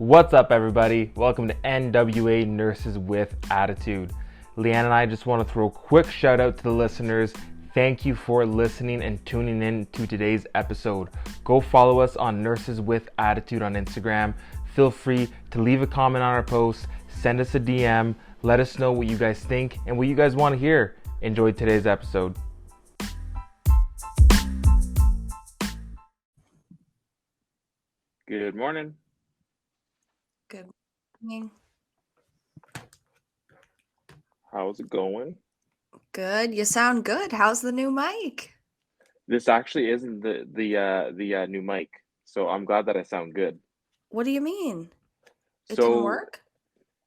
What's up, everybody? Welcome to NWA Nurses with Attitude. Leanne and I just want to throw a quick shout out to the listeners. Thank you for listening and tuning in to today's episode. Go follow us on Nurses with Attitude on Instagram. Feel free to leave a comment on our post, send us a DM, let us know what you guys think and what you guys want to hear. Enjoy today's episode. Good morning. Good morning. How's it going? Good. You sound good. How's the new mic? This actually isn't the new mic, so I'm glad that I sound good. What do you mean? It didn't So work?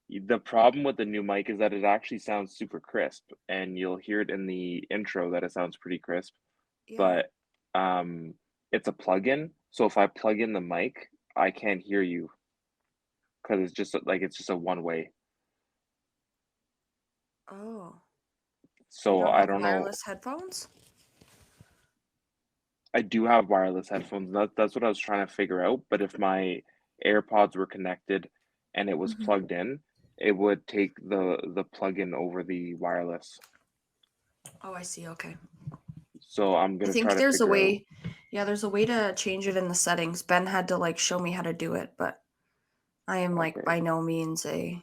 the problem with the new mic is that it actually sounds super crisp, and you'll hear it in the intro that it sounds pretty crisp, Yeah. but um, it's a plug-in. So if I plug in the mic, I can't hear you because it's just a one way. Oh, you So don't I have don't know. wireless headphones? I do have wireless headphones. That's what I was trying to figure out. But if my AirPods were connected and it was Mhm. plugged in, it would take the plug-in over the wireless. Oh, I see. Okay. So I'm I gonna try think to there's a figure out. way. Yeah, there's a way to change it in the settings. Ben had to show me how to do it, but I am Okay, by no means a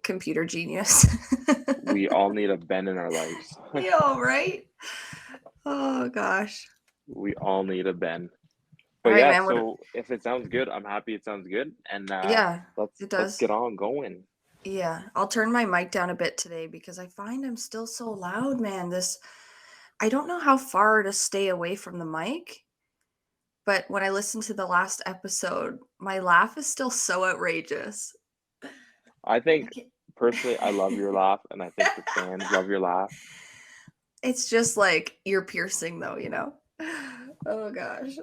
computer genius. we all need a Ben in our lives. Yo, right? Oh gosh. We all need a Ben. But All right, yeah, man. What? so if it sounds good, I'm happy it sounds good, and Yeah, let's it let's does. get on going. Yeah, I'll turn my mic down a bit today because I find I'm still so loud, man. I don't know how far to stay away from the mic, but when I listened to the last episode, my laugh is still so outrageous. I I think can't. personally, I love your laugh, and I think the fans love your laugh. It's just like ear piercing, though. Oh gosh.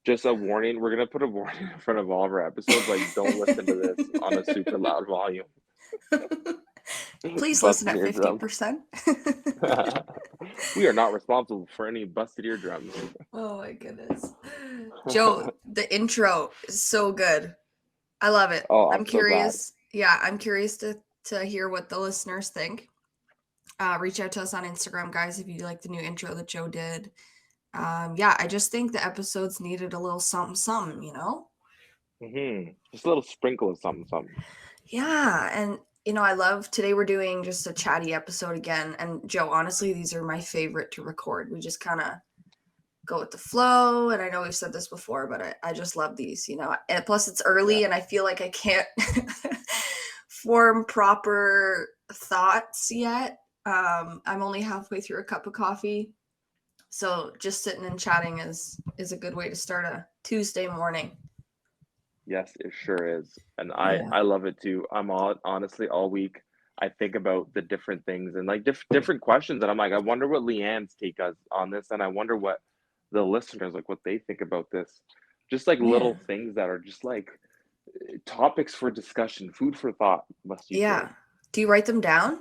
Just a warning, we're gonna put a warning in front of all of our episodes, like don't listen to this on a super loud volume. Please listen Busted at eardrums. 50%. We are not responsible for any busted eardrums. Oh my goodness. Joe, the intro is so good. I love it. Oh, I'm I'm so glad. curious. Yeah, I'm curious to hear what the listeners think. Reach out to us on Instagram, guys, if you like the new intro that Joe did. Yeah, I just think the episodes needed a little something, something. Just a little sprinkle of something, something. Yeah, and I love today we're doing just a chatty episode again. And Joe, honestly, these are my favorite to record. We just kind of go with the flow. And I know we've said this before, but I just love these. And plus, it's Yeah. early, and I feel like I can't form proper thoughts yet. I'm only halfway through a cup of coffee, so just sitting and chatting is a good way to start a Tuesday morning. Yes, it sure is. And I Yeah. I love it too. Honestly all week I think about the different things and like different questions and I'm like I wonder what Leanne's take us on this and I wonder what the listeners like what they think about this. Just like little Man. things that are just like topics for discussion, food for thought, must you say. Yeah. Do you write them down?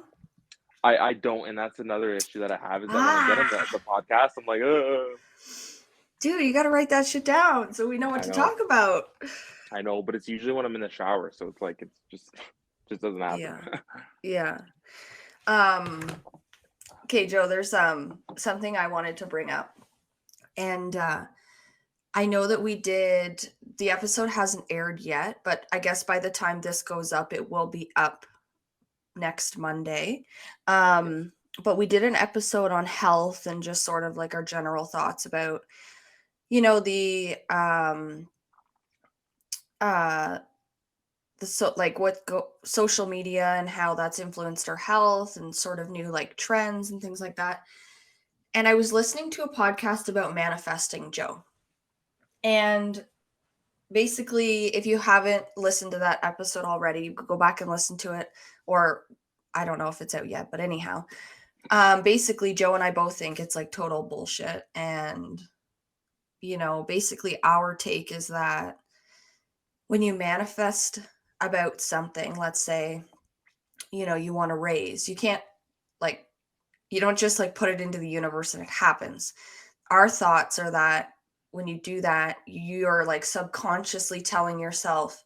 I don't, and that's another issue that I have is that when I get on Ah, the podcast, I'm like, dude, you got to write that shit down so we know what I to know, talk about. I know, but it's usually when I'm in the shower, so it's like it's just doesn't happen. Yeah. Yeah. Um, okay, Joe, there's something I wanted to bring up. And I know that the episode hasn't aired yet, but I guess by the time this goes up, it will be up next Monday. Yes. Um, but we did an episode on health and just sort of like our general thoughts about, the uh so like social media and how that's influenced our health and sort of new like trends and things like that. And I was listening to a podcast about manifesting, Joe. And basically, if you haven't listened to that episode already, you could go back and listen to it. Or I don't know if it's out yet, but anyhow, basically, Joe and I both think it's like total bullshit. And, basically, our take is that when you manifest about something, let's say, you want to raise, you can't like, you don't just like put it into the universe and it happens. Our thoughts are that when you do that, you're like subconsciously telling yourself,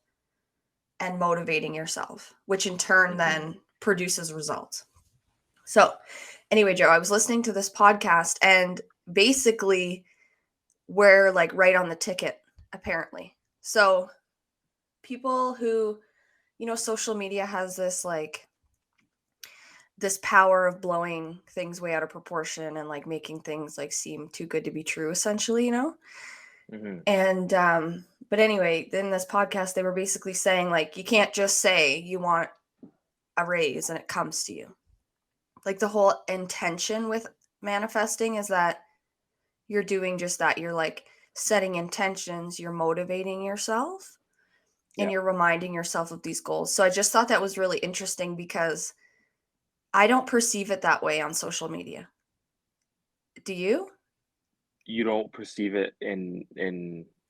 and motivating yourself, which in turn then produces results. So, anyway, Joe, I was listening to this podcast and basically we're like right on the ticket, apparently. So, people who, social media has this power of blowing things way out of proportion and like making things like seem too good to be true, essentially. Mm-hmm. And but anyway, in this podcast they were basically saying like you can't just say you want a raise and it comes to you. Like the whole intention with manifesting is that you're doing just that. You're like setting intentions, you're motivating yourself, and Yeah. you're reminding yourself of these goals. So I just thought that was really interesting because I don't perceive it that way on social media. Do you? You don't perceive it in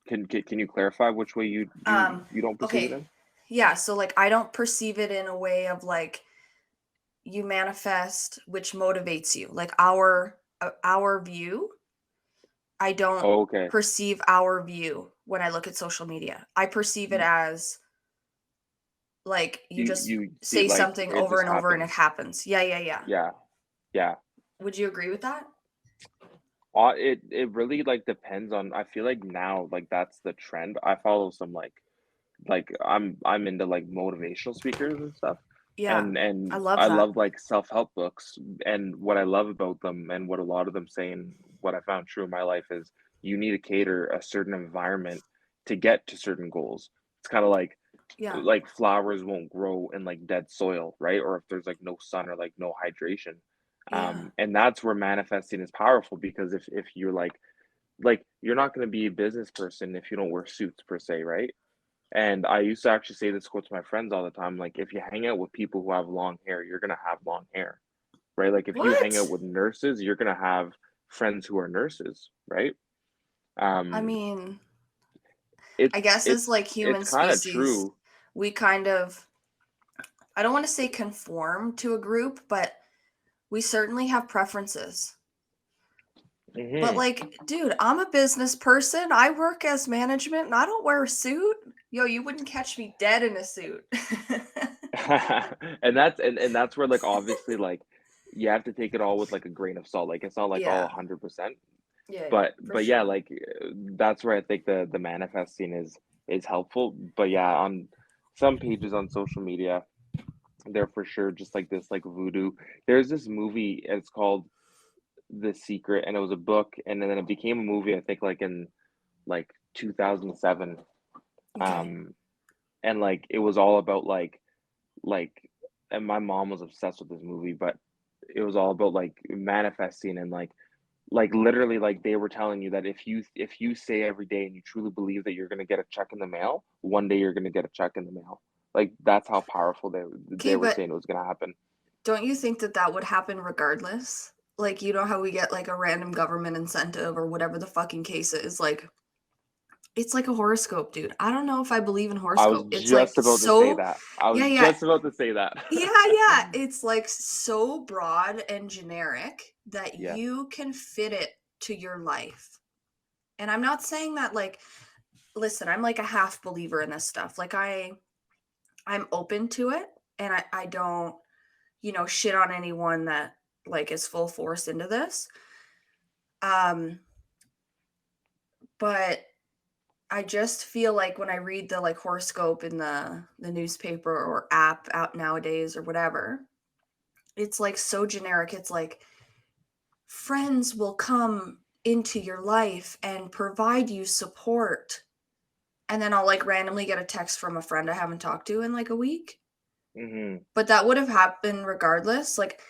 can you clarify which way you don't perceive it Okay. in? Yeah, so like I don't perceive it in a way of like you manifest which motivates you. Like our view, I don't Oh, okay. perceive our view when I look at social media. I perceive it You as like you just you see say like something it over just and over and it happens. happens. Yeah, yeah, yeah. Yeah. Yeah. Would you agree with that? It really like depends on. I feel like now like that's the trend. I follow some like I'm into like motivational speakers and stuff, Yeah. and I love I that. love like self-help books. And what I love about them and what a lot of them say and what I found true in my life is you need to cater a certain environment to get to certain goals. It's kind of Yeah. like flowers won't grow in like dead soil, right? Or if there's like no sun or like no hydration. Yeah. And that's where manifesting is powerful because if you're like you're not going to be a business person if you don't wear suits per se, right? And I used to actually say this quote to my friends all the time, like if you hang out with people who have long hair, you're gonna have long hair, right? Like if you hang out What? with nurses, you're gonna have friends who are nurses, right? I Um, mean, I it's guess as it's like it's human kind of species, true. we kind of, I don't want to say conform to a group, but we certainly have preferences. But Hmm. like, dude, I'm a business person. I work as management and I don't wear a suit. Yo, you wouldn't catch me dead in a suit. And that's where like obviously like you have to take it all with like a grain of salt. Like it's not like all Yeah. 100%. Yeah, yeah, for But yeah, sure. like that's where I think the manifesting is helpful. But yeah, on some pages on social media, they're for sure just like this like voodoo. There's this movie, it's called The Secret, and it was a book, and then it became a movie, I think like in like 2007. Okay. Um, and like it was all about like and my mom was obsessed with this movie, but it was all about like manifesting and like literally like they were telling you that if you say every day and you truly believe that you're going to get a check in the mail, one day you're going to get a check in the mail. Like that's how powerful Okay, they were but saying it was going to happen. don't you think that that would happen regardless? Like, you know how we get like a random government incentive or whatever the fucking case is? Like, it's like a horoscope, dude. I don't know if I believe in I was horoscope. It's like just about to say so, that. I yeah, was yeah, just about to say that. yeah, yeah. It's like so broad and generic that Yeah. you can fit it to your life. And I'm not saying that like, listen, I'm like a half believer in this stuff. Like I'm open to it and I don't, shit on anyone that like is full force into this. Um, but I just feel like when I read the like horoscope in the newspaper or app out nowadays or whatever, it's like so generic. It's like friends will come into your life and provide you support. And then I'll like randomly get a text from a friend I haven't talked to in like a week. Hmm. But that would have happened regardless. Like,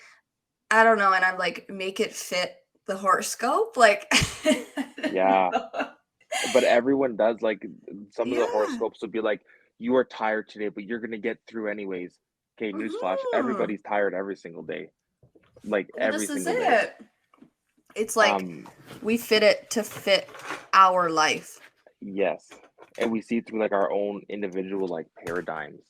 I don't know. And I'm like, make it fit the horoscope. Like, I don't Yeah. know. But everyone does like some of the Yeah. horoscopes would be like, you are tired today, but you're gonna get through anyways. Okay, newsflash, Hmm. everybody's tired every single day. Like Well, every this is single day. it. It's like Um, we fit it to fit our life. yes. And we see through like our own individual like paradigms.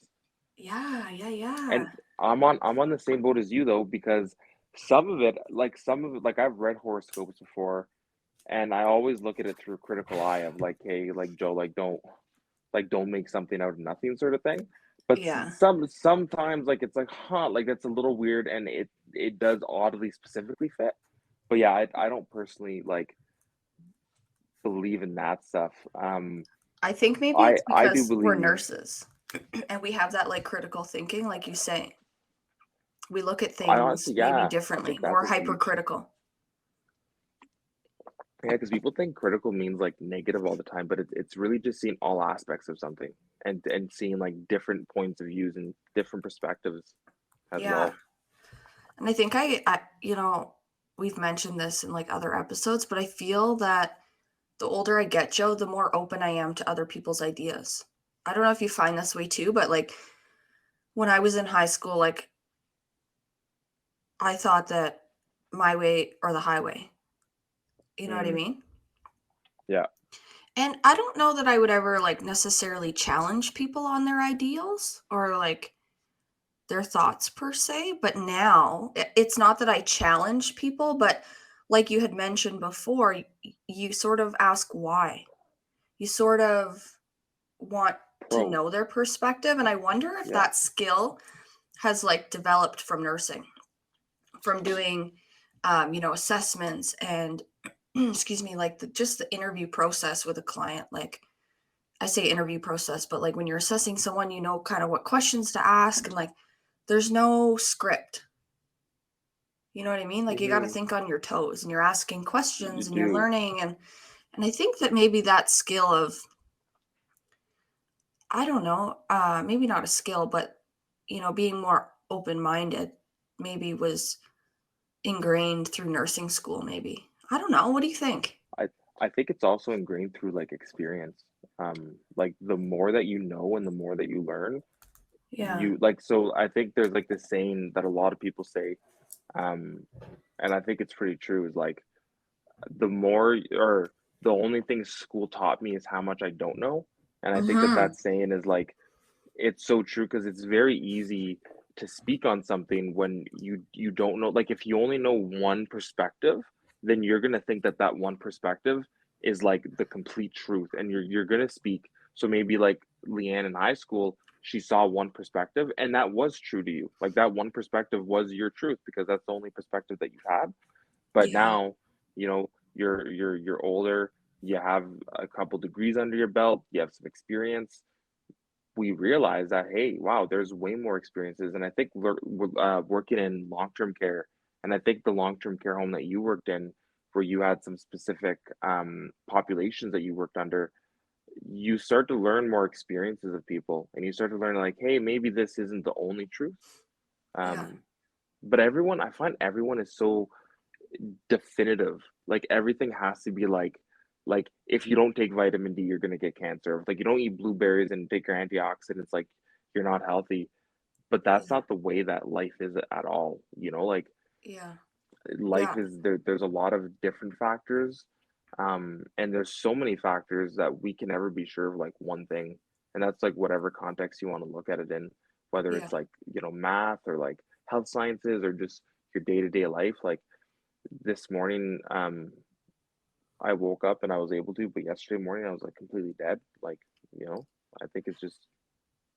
Yeah, yeah, And yeah. I'm on the same boat as you though, because some of it like I've read horoscopes before and I always look at it through a critical eye of like, hey, like Joe, like don't make something out of nothing sort of thing. But Yeah. sometimes like it's like, huh, like that's a little weird, and it does oddly specifically fit. But yeah, I don't personally like believe in that stuff. I think maybe it's I do because we're believe, nurses and we have that like critical thinking, like you say. We look at I things honestly, maybe yeah, I differently, think that's more a huge, hypercritical. yeah, because people think critical means like negative all the time, but it's really just seeing all aspects of something, and seeing like different points of views and different perspectives as Yeah. well. And I think we've mentioned this in like other episodes, but I feel that the older I get, Joe, the more open I am to other people's ideas. I don't know if you find this way too, but like when I was in high school, like I thought that my way or the highway. You know what I Mm, mean? yeah. And I don't know that I would ever like necessarily challenge people on their ideals or like their thoughts per se, but now it's not that I challenge people, but like you had mentioned before, you sort of ask why. You sort of want to Bro, know their perspective, and I wonder if yeah. that skill has like developed from nursing, from doing assessments and excuse me, like just the interview process with a client. Like I say interview process, but like when you're assessing someone, you know kind of what questions to ask, and like there's no script. You know what I mean? Like you got to Hmm. think on your toes and you're asking You questions and you're do. learning, and I think that maybe that skill of, I don't know, maybe not a skill, but being more open-minded maybe was ingrained through nursing school maybe. I don't know. What do you think? I I think it's also ingrained through like experience. Like the more that you know and the more that you learn, Yeah. you like, so I think there's like this saying that a lot of people say, um, and I think it's pretty true, is like the more or the only thing school taught me is how much I don't know. And I think that Mhm. that saying is like, it's so true because it's very easy to speak on something when you don't know. Like if you only know one perspective, then you're gonna think that that one perspective is like the complete truth, and you're gonna speak. So maybe like Leanne in high school, she saw one perspective, and that was true to you. Like that one perspective was your truth because that's the only perspective that you had. But Yeah. now, you're older, you have a couple degrees under your belt, you have some experience. We realize that, hey, wow, there's way more experiences. And I think working in long-term care, and I think the long-term care home that you worked in, where you had some specific populations that you worked under, you start to learn more experiences of people, and you start to learn like, hey, maybe this isn't the only truth. Yeah. um, but everyone, I find everyone is so definitive. Like everything has to be like if you don't take vitamin D, you're gonna get cancer. Like you don't eat blueberries and take your antioxidants, like you're not healthy. But that's Yeah. not the way that life is at all. Like Yeah. life Yeah. is there. There's a lot of different factors, and there's so many factors that we can never be sure of like one thing. And that's like whatever context you want to look at it in, whether Yeah. it's like math or like health sciences or just your day to day life. Like this morning, I woke up and I was able to, but yesterday morning I was like completely dead. Like, you know, I think it's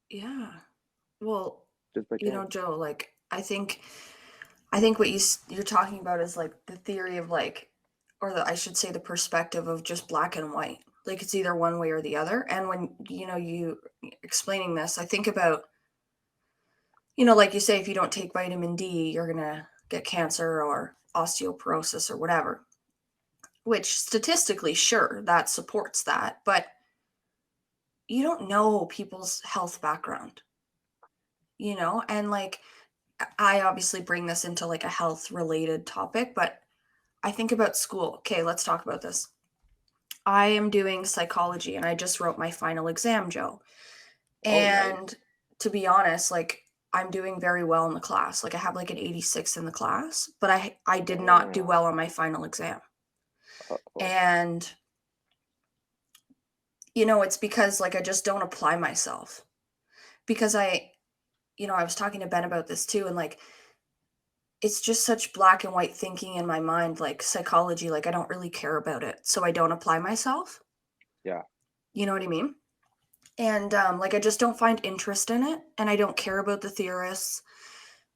Yeah. Well, just like that. Joe, like I think what you're talking about is like the theory of like, or I should say the perspective of just black and white. Like it's either one way or the other. And when you explaining this, I think about, like you say, if you don't take vitamin D, you're gonna get cancer or osteoporosis or whatever. Which statistically, sure, that supports that, but you don't know people's health background, and like I obviously bring this into like a health related topic, but I think about school. Okay, let's talk about this. I am doing psychology and I just wrote my final exam, Joe. Oh, nice. And to be honest, like I'm doing very well in the class. Like I have like an 86 in the class, but I did not do Damn. well on my final exam. Uh-oh. And it's because like I just don't apply myself. Because I was talking to Ben about this too, and like it's just such black and white thinking in my mind, like psychology, like I don't really care about it. So I don't apply myself. Yeah. You know what I mean? And like I just don't find interest in it, and I don't care about the theorists,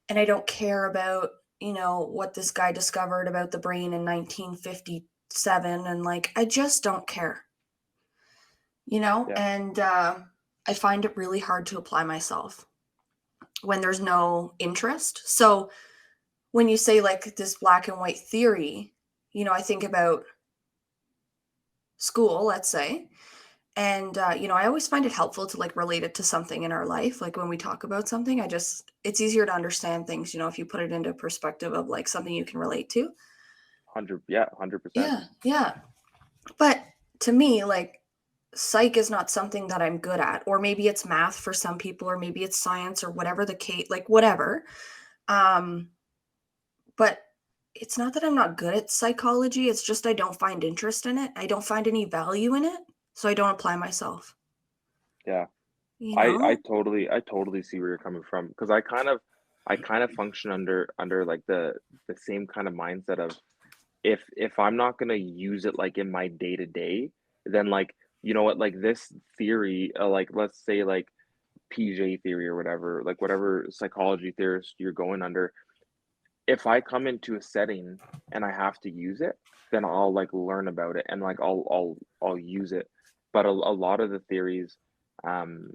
and I don't care about, what this guy discovered about the brain in 1957, and like I just don't care, Yeah. and I find it really hard to apply myself when there's no interest. So when you say like this black and white theory, I think about school, let's say. And I always find it helpful to like relate it to something in our life. Like when we talk about something, it's easier to understand things, if you put it into perspective of like something you can relate to. 100%. Yeah, yeah. But to me, like psych is not something that I'm good at, or maybe it's math for some people, or maybe it's science, or whatever the case, like whatever. Um, but it's not that I'm not good at psychology. It's just I don't find interest in it. I don't find any value in it, so I don't apply myself. Yeah. You I know? totally see where you're coming from, because I kind of function under like the same kind of mindset of, if I'm not gonna use it like in my day to day, then like, you know what, like this theory, like let's say like PJ theory or whatever, like whatever psychology theorist you're going under, if I come into a setting and I have to use it, then I'll like learn about it and like I'll use it. But a lot of the theories, um,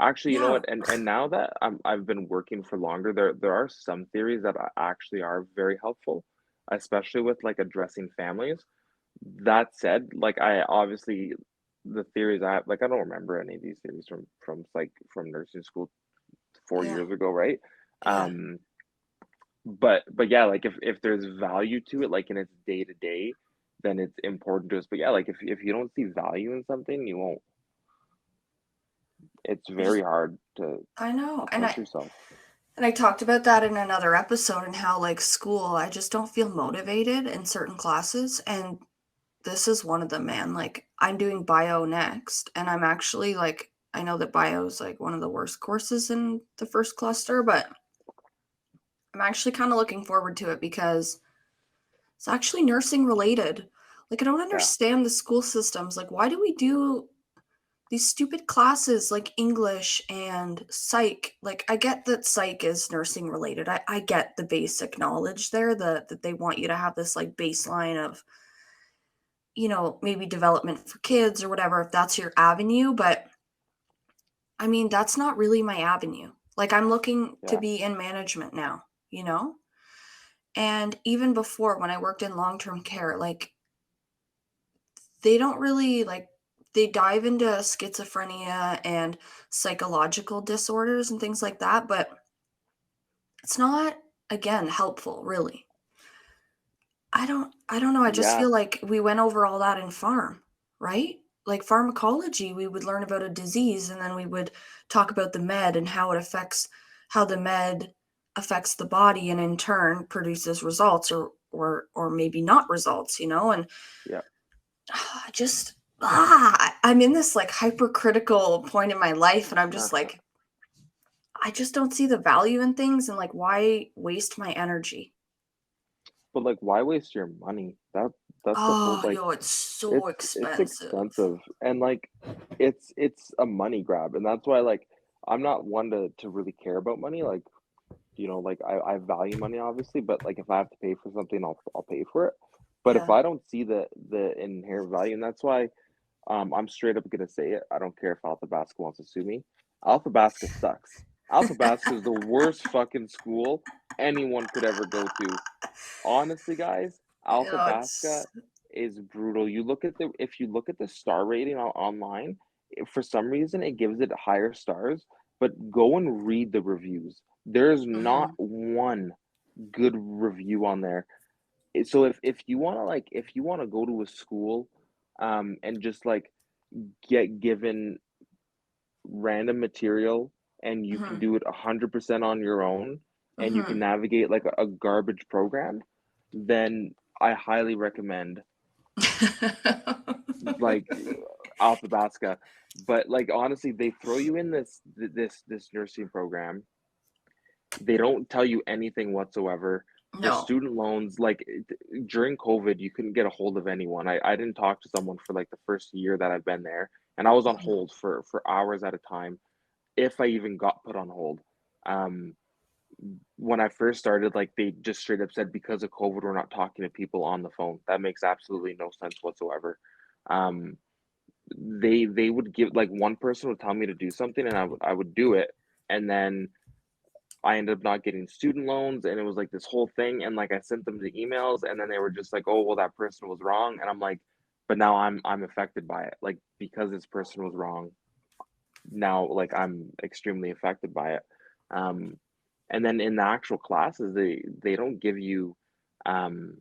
actually, you know Yeah. what? And now that I've been working for longer, there are some theories that actually are very helpful, especially with like addressing families. That said, like I obviously, the theories I have, like I don't remember any of these theories from nursing school 4 years Yeah. ago, right? Yeah. Um, but yeah, like if there's value to it, like in its day to day, then it's important to us. But yeah, like if you don't see value in something, you won't. It's I very just hard to I know. And push I yourself. and I talked about that in another episode, and how like school, I just don't feel motivated in certain classes, and this is one of them, man. Like I'm doing bio next, and I'm actually like I know that bio is like one of the worst courses in the first cluster, but I'm actually kind of looking forward to it because it's actually nursing related. Like I don't Yeah, understand the school systems. Like why do we do these stupid classes like English and psych? Like I get that psych is nursing related. I get the basic knowledge there, that they want you to have this like baseline of, maybe development for kids or whatever, if that's your avenue. But I mean, that's not really my avenue. Like I'm looking to yeah, be in management now, you know? And even before, when I worked in long-term care, like they don't really like they dive into schizophrenia and psychological disorders and things like that, but it's not, again, helpful really. I don't know, I just yeah. feel like we went over all that in pharm, right? Like pharmacology, we would learn about a disease, and then we would talk about the med and how the med affects the body, and in turn produces results, or maybe not results, and Yeah. I just I'm in this like hypercritical point in my life, and I'm just like I just don't see the value in things, and like why waste my energy? But like, why waste your money? That's the whole Oh, like, yo, it's so it's expensive. expensive, and like it's a money grab, and that's why like I'm not one to really care about money. Like, like I value money obviously, but like if I have to pay for something, I'll pay for it. But if Yeah. I don't see the inherent value, and that's why I'm straight up gonna say it. I don't care if Alphabasca wants to sue me. Alphabasca sucks. Alphabasca is the worst fucking school anyone could ever go to. Honestly, guys, Yeah, Alphabasca is brutal. If you look at the star rating online, for some reason it gives it higher stars, but go and read the reviews. There's not mhm, one good review on there. So if you want to go to a school and just like get given random material, and you can mhm, do it 100% on your own, and you can mhm. navigate like a garbage program, then I highly recommend like Alphabasca. But like honestly, they throw you in this nursing program. They don't tell you anything whatsoever. The No. student loans, like during COVID, you couldn't get a hold of anyone. I didn't talk to someone for like the first year that I've been there. and I was on Mhm. hold for hours at a time, if I even got put on hold. Um, when I first started, like they just straight up said because of COVID, we're not talking to people on the phone. That makes absolutely no sense whatsoever. Um, they would give like one person would tell me to do something, and I would do it, and then I ended up not getting student loans, and it was like this whole thing. And like I sent them the emails, and then they were just like, "Oh, well, that person was wrong," and I'm like, "But now I'm affected by it, like because this person was wrong. Now, like I'm extremely affected by it." Um, and then in the actual classes, they don't give you, um,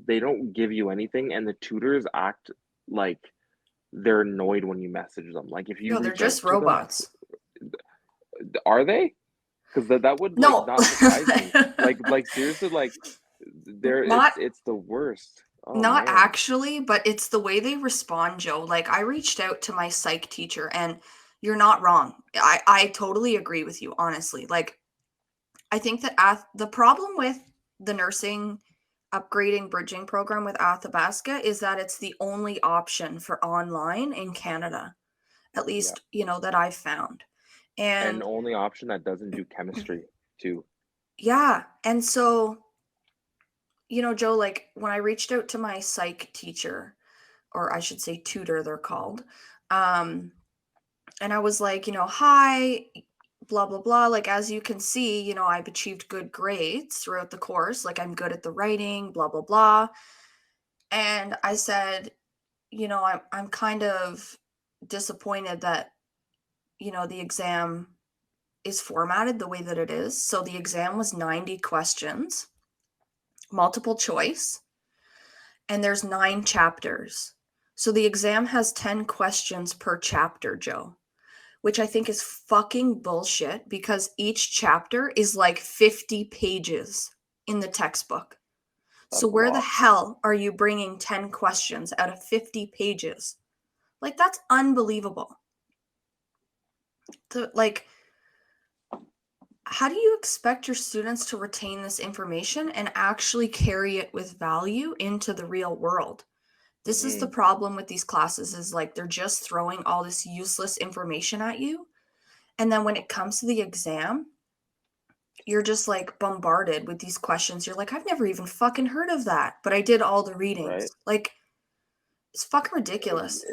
they don't give you anything, and the tutors act like they're annoyed when you message them. Like if you Yo, they're reach out just to them, robots. are they? Because that would like No, not surprise me. Like seriously, like there not it's the worst. Oh not man. actually, but it's the way they respond, Joe. Like I reached out to my psych teacher, and you're not wrong. I totally agree with you, honestly. Like I think that the problem with the nursing upgrading bridging program with Athabasca is that it's the only option for online in Canada, at Yeah. least, that I've found. And And only option that doesn't do chemistry too. yeah, and so, Joe, like when I reached out to my psych teacher, or I should say tutor, they're called, um, and I was like, hi, blah, blah, blah. Like, as you can see, I've achieved good grades throughout the course. Like, I'm good at the writing, blah, blah, blah. And I said, I'm kind of disappointed that, the exam is formatted the way that it is. So the exam was 90 questions, multiple choice, and there's 9 chapters. So the exam has 10 questions per chapter, Joe, which I think is fucking bullshit because each chapter is like 50 pages in the textbook. So That's a where the lot. hell are you bringing 10 questions out of 50 pages? Like that's unbelievable. Like how do you expect your students to retain this information and actually carry it with value into the real world? This is the Hmm. problem with these classes is like they're just throwing all this useless information at you. And then when it comes to the exam, you're just like bombarded with these questions. You're like, I've never even fucking heard of that, but I did all the readings. Right. Like, it's fucking ridiculous.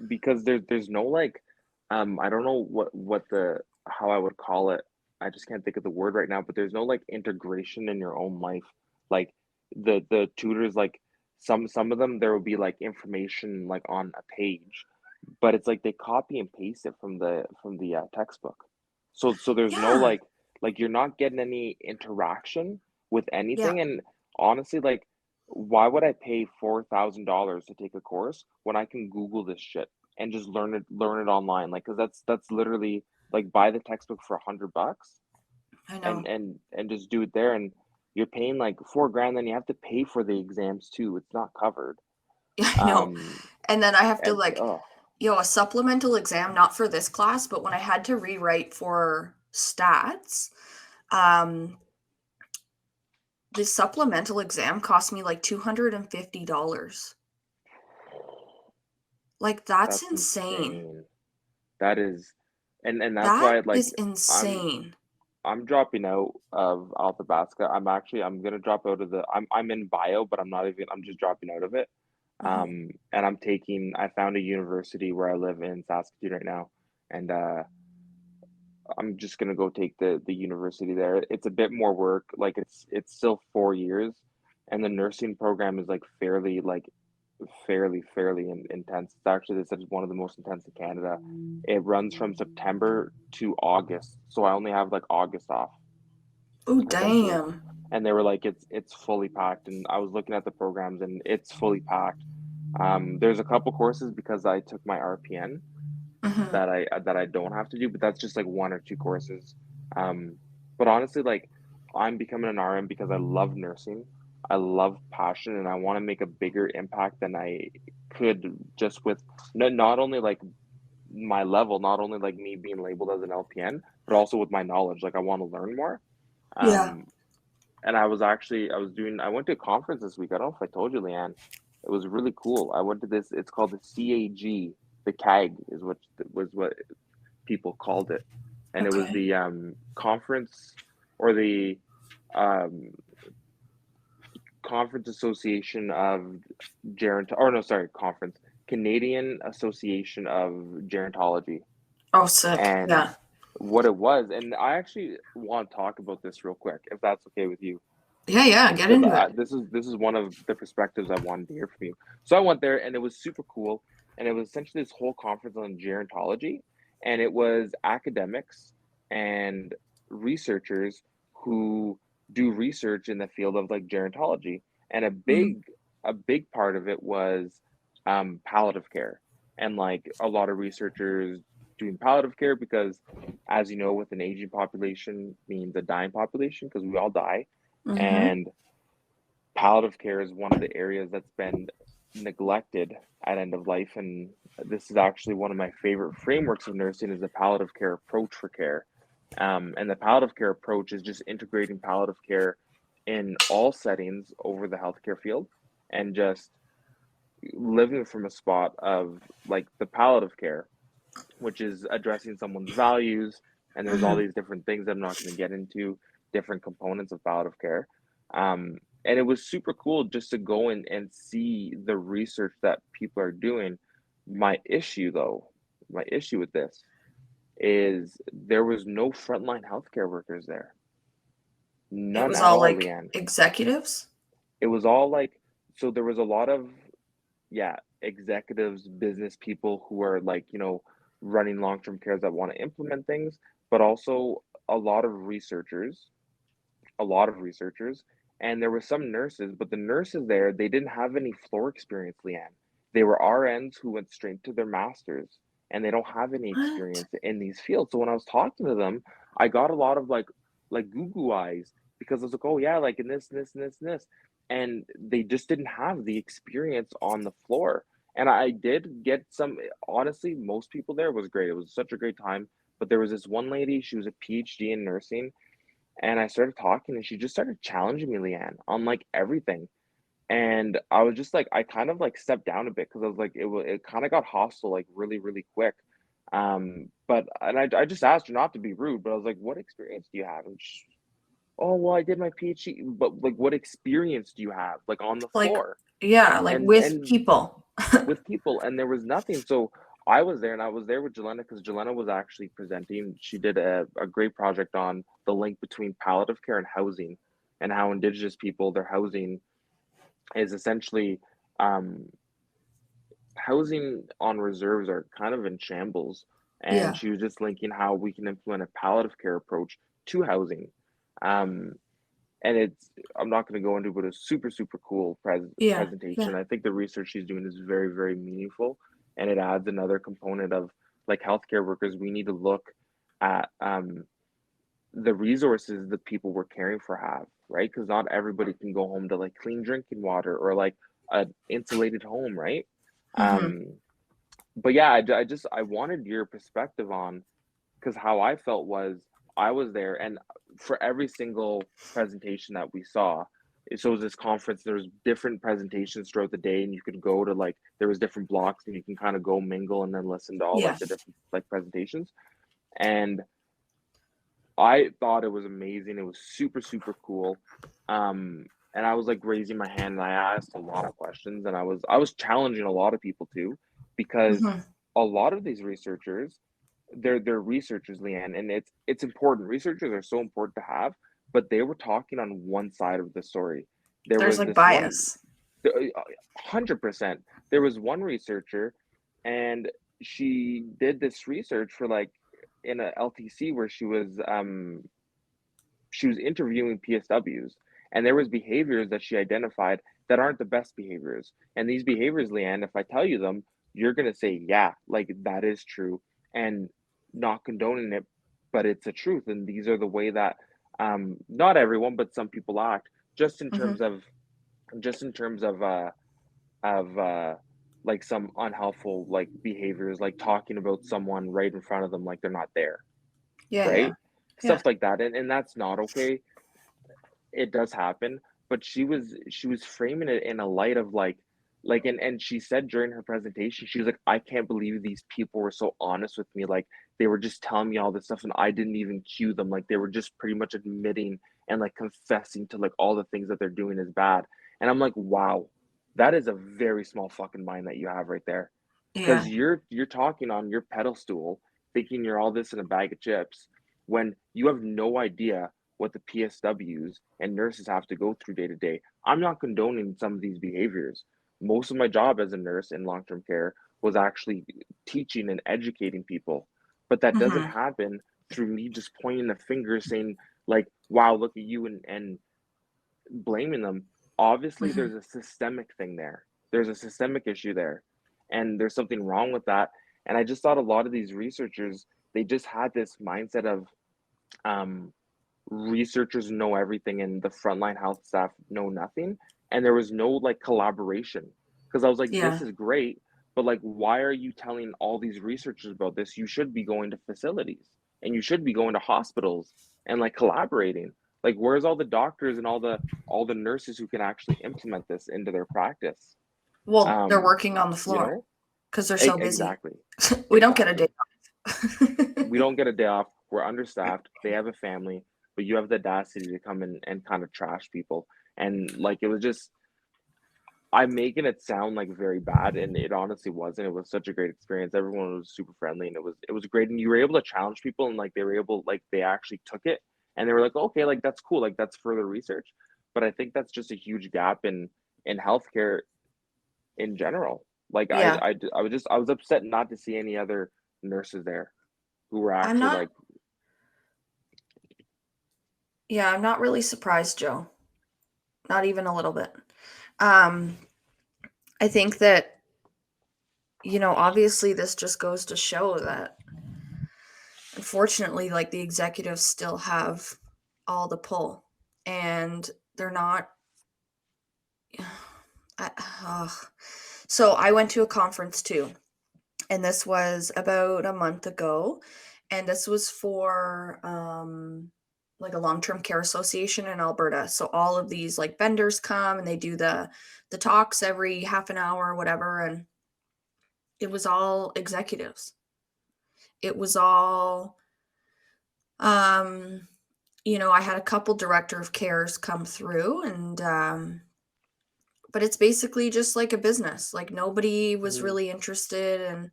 Because there's no like, I don't know what the how I would call it. I just can't think of the word right now, but there's no like integration in your own life. Like the tutors, like some of them there will be like information like on a page, but it's like they copy and paste it from the textbook. So there's no Yeah, like you're not getting any interaction with yeah, anything. And honestly, like why would I pay $4,000 to take a course when I can Google this shit and just learn it online? Like, cause that's literally like buy the textbook for $100 I and know. just do it there, and you're paying like 4 grand, then you have to pay for the exams too. It's not covered. I know. Um, And then I have to and like, oh, a supplemental exam, not for this class, but when I had to rewrite for stats, um, the supplemental exam cost me like $250. Like, that's that's insane. insane. That is, and that's That why like is I'm insane. I'm dropping out of Athabasca. I'm gonna drop out of the I'm in bio, but I'm just dropping out of it. Mhm. And I found a university where I live in Saskatoon right now, and I'm just gonna go take the university there. It's a bit more work, like it's still 4 years, and the nursing program is like fairly intense. It's actually they said it's one of the most intense in Canada. It runs from September to August, so I only have like August off Oh, essentially. damn. And they were like, it's fully packed, and I was looking at the programs, and it's fully packed. There's a couple courses because I took my RPN Mhm. that I don't have to do, but that's just like one or two courses. But honestly, like I'm becoming an RN because I love nursing, I love passion, and I want to make a bigger impact than I could just with not only like my level, not only like me being labeled as an LPN, but also with my knowledge. Like I want to learn more. Yeah. Um, and I went to a conference this week. I don't know if I told you, Leanne. It was really cool. I went to this, it's called the CAG. the CAG is what was what people called it, and it was Okay. the conference or the um, Conference Association of or no, sorry, conference Canadian Association of Gerontology, Oh, sick. and Yeah. what it was, and I actually want to talk about this real quick, if that's okay with you, Yeah, yeah, get because into it. this is one of the perspectives I wanted to hear from you. So I went there, and it was super cool, and it was essentially this whole conference on gerontology, and it was academics and researchers who do research in the field of like gerontology, and Mhm. a big part of it was palliative care, and like a lot of researchers doing palliative care because, as you know, with an aging population means a dying population because we all die, Mhm. and palliative care is one of the areas that's been neglected at end of life. And this is actually one of my favorite frameworks of nursing is the palliative care approach for care. And the palliative care approach is just integrating palliative care in all settings over the healthcare field and just living from a spot of like the palliative care, which is addressing someone's values. And there's all Mhm. these different things I'm not going to get into, different components of palliative care. And it was super cool just to go in and see the research that people are doing. My issue, though, my issue with this is there was no frontline healthcare workers there. It None was at all all, like Leanne. executives. It was all like, so there was a lot of, yeah, executives, business people who are like, running long-term cares that want to implement things, but also a lot of researchers, a lot of researchers, and there were some nurses, but the nurses there, they didn't have any floor experience, Leanne. They were RNs who went straight to their masters, and they don't have any What? experience in these fields. So when I was talking to them, I got a lot of like goo goo eyes because I was like, oh yeah, like in this, and this, and this, and this, and they just didn't have the experience on the floor. And I did get some. Honestly, most people there was great. It was such a great time. But there was this one lady. She was a PhD in nursing, and I started talking and she just started challenging me, Leanne, on like everything. And I was just like, I kind of like stepped down a bit because I was like, it kind of got hostile like really, really quick. But and I just asked her not to be rude, but I was like, what experience do you have? And she, oh, well, I did my PhD, but like, what experience do you have like on the Like, floor? yeah, like with And people. with people, and there was nothing. So I was there, and I was there with Jelena because Jelena was actually presenting. She did a great project on the link between palliative care and housing, and how Indigenous people, their housing is essentially um, housing on reserves are kind of in shambles. And Yeah. she was just linking how we can implement a palliative care approach to housing. Um, and it's I'm not going to go into, but a super super cool Yeah. presentation. Yeah. I think the research she's doing is very very meaningful, and it adds another component of like healthcare workers. We need to look at the resources that people we're caring for have, right? Because not everybody can go home to like clean drinking water or like an insulated home, right? Mhm. Um, but yeah, I wanted your perspective on because how I felt was I was there, and for every single presentation that we saw, so it was this conference. There was different presentations throughout the day, and you could go to like there was different blocks, and you can kind of go mingle and then listen to all Yeah. like the different like presentations. And I thought it was amazing. It was super super cool. And I was like raising my hand, and I asked a lot of questions, and I was challenging a lot of people too, because Mhm. a lot of these researchers they're researchers, Leanne, and it's important. Researchers are so important to have, but they were talking on one side of the story. There There's was like this one, bias. 100%. There was one researcher, and she did this research for like in a LTC where she was interviewing PSWs, and there was behaviors that she identified that aren't the best behaviors. And these behaviors, Leanne, if I tell you them, you're gonna say, yeah, like that is true, and not condoning it, but it's a truth. And these are the way that not everyone, but some people act, just in Mhm. terms of just in terms of like some unhelpful like behaviors, like talking about someone right in front of them like they're not there, Yeah, yeah. right? Yeah. Stuff like that. And that's not okay. It does happen, but she was framing it in a light of like, Like, and she said during her presentation, she was like, I can't believe these people were so honest with me. Like, they were just telling me all this stuff and I didn't even cue them. Like, they were just pretty much admitting and like confessing to like all the things that they're doing is bad. And I'm like, wow, that is a very small fucking mind that you have right there. Because Yeah. you're talking on your pedal stool, thinking you're all this in a bag of chips, when you have no idea what the PSWs and nurses have to go through day to day. I'm not condoning some of these behaviors. Most of my job as a nurse in long-term care was actually teaching and educating people, but that doesn't Hmm. happen through me just pointing the finger saying like, wow, look at you, and blaming them. Obviously Hmm. there's a systemic thing there, there's a systemic issue there, and there's something wrong with that. And I just thought a lot of these researchers, they just had this mindset of um researchers know everything and the frontline health staff know nothing, and there was no like collaboration, because I was like, this Yeah. is great, but like, why are you telling all these researchers about this? You should be going to facilities and you should be going to hospitals and like collaborating. Like, where's all the doctors and all the nurses who can actually implement this into their practice? Well, they're um working on the you floor know, because they're so busy. exactly, We don't get a day exactly. off. We don't get a day off. We're understaffed. They have a family, but you have the audacity to come in and kind of trash people. And like, it was just, I'm making it sound like very bad, and it honestly wasn't. It was such a great experience. Everyone was super friendly, and it was great. And you were able to challenge people, and like they were able, like they actually took it, and they were like, okay, like that's cool, like that's further research. But I think that's just a huge gap in healthcare in general. Like Yeah. I was upset not to see any other nurses there who were I'm actually not, like, yeah, I'm not really surprised, Joe. Not even a little bit. Um, I think that, obviously this just goes to show that unfortunately, like the executives still have all the pull and they're not. I, ugh. So I went to a conference too, and this was about a month ago, and this was for like a long-term care association in Alberta. So all of these like vendors come and they do the talks every half an hour or whatever, and it was all executives. It was all um I had a couple director of cares come through, and but it's basically just like a business. Like nobody was mhm, really interested in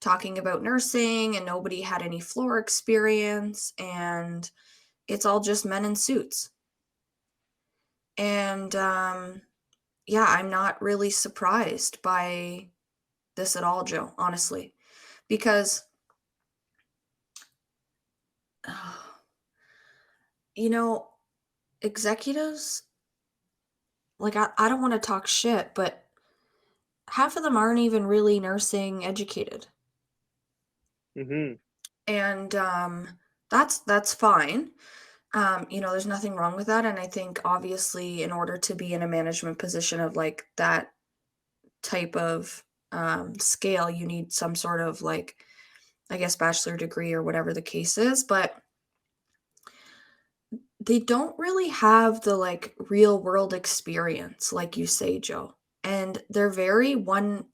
talking about nursing, and nobody had any floor experience, and it's all just men in suits. And yeah, I'm not really surprised by this at all, Joe, honestly, because you know, executives, like I don't want to talk shit, but half of them aren't even really nursing educated. mhm, And that's fine. There's nothing wrong with that. And I think obviously in order to be in a management position of like that type of scale, you need some sort of like, I guess, bachelor degree or whatever the case is. But they don't really have the like real world experience, like you say, Joe. And they're very one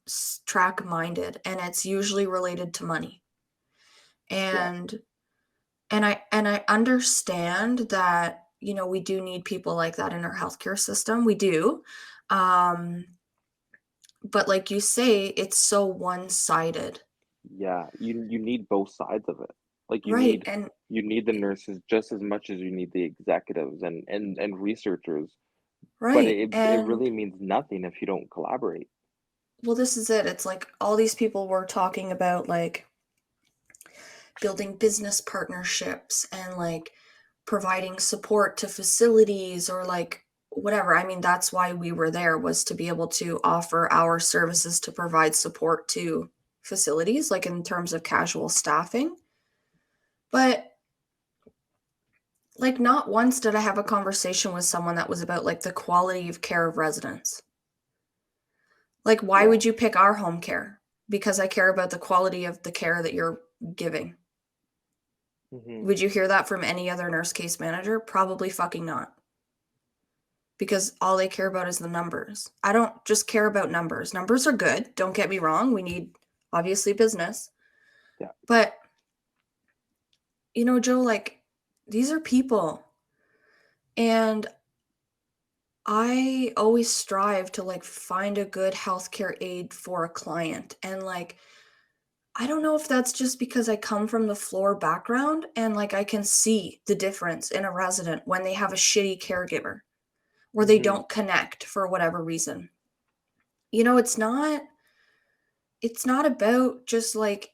track minded, and it's usually related to money. yeah. And I understand that, we do need people like that in our healthcare system. We do. Um, but like you say, it's so one-sided. Yeah, you need both sides of it. Like, Right. And you need the nurses just as much as you need the executives and researchers, but right. it And really means nothing if you don't collaborate. well, this is it. It's like all these people were talking about like building business partnerships and like providing support to facilities or like whatever. I mean, that's why we were there, was to be able to offer our services to provide support to facilities, like in terms of casual staffing. But like not once did I have a conversation with someone that was about like the quality of care of residents. Like why Yeah. would you pick our home care? Because I care about the quality of the care that you're giving. Hmm. Would you hear that from any other nurse case manager? Probably fucking not. because all they care about is the numbers. I don't just care about numbers. Numbers are good. Don't get me wrong. We need obviously business. Yeah. But you know, Joe, like these are people. And I always strive to like find a good healthcare aid for a client. And like I don't know if that's just because I come from the floor background and like I can see the difference in a resident when they have a shitty caregiver or they Mm-hmm. don't connect for whatever reason. You know, it's not about just like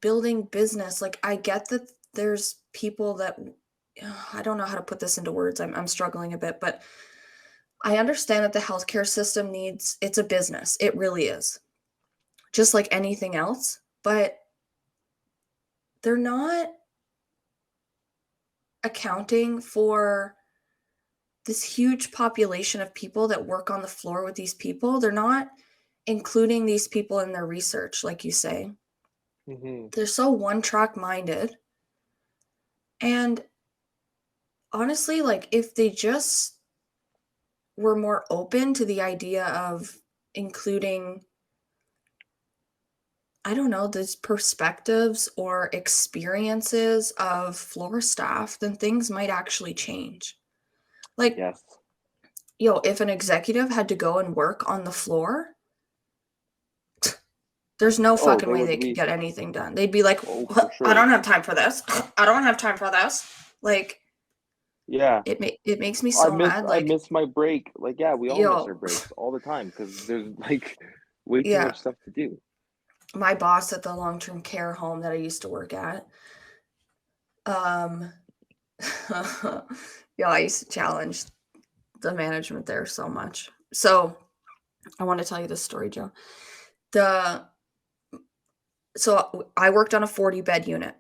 building business. Like I get that there's people that I don't know how to put this into words. I'm struggling a bit, but I understand that the healthcare system it's a business. It really is. Just like anything else, but they're not accounting for this huge population of people that work on the floor with these people. They're not including these people in their research, like you say. Mm-hmm. They're so one track minded. And honestly, like if they just were more open to the idea of including, I don't know, these perspectives or experiences of floor staff, then things might actually change. Like, Yes. if an executive had to go and work on the floor, there's no Oh, fucking they way would they could leave. get anything done. They'd be like, Oh, for I sure. don't have time for this. I don't have time for this. Like, Yeah. it makes me so mad. I Like, miss my break. Like, yeah, we all miss our yo, breaks all the time because there's like way too yeah, much stuff to do. my boss at the long-term care home that I used to work at, um, I used to challenge the management there so much. So I want to tell you this story, Joe. The So I worked on a 40-bed unit.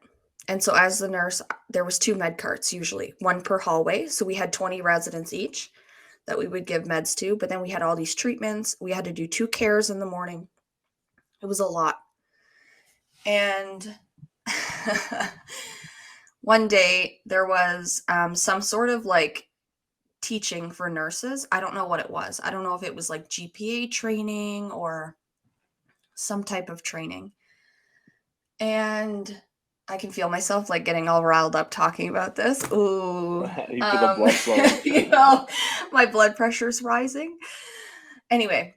And so as the nurse, there was 2 med carts usually, 1 per hallway. So we had 20 residents each that we would give meds to, but then we had all these treatments. We had to do 2 cares in the morning. It was a lot. And one day there was some sort of like teaching for nurses. I don't know what it was. I don't know if it was like GPA training or some type of training. And I can feel myself like getting all riled up talking about this. Ooh. You feel the blood flowing. My blood pressure's rising. Anyway,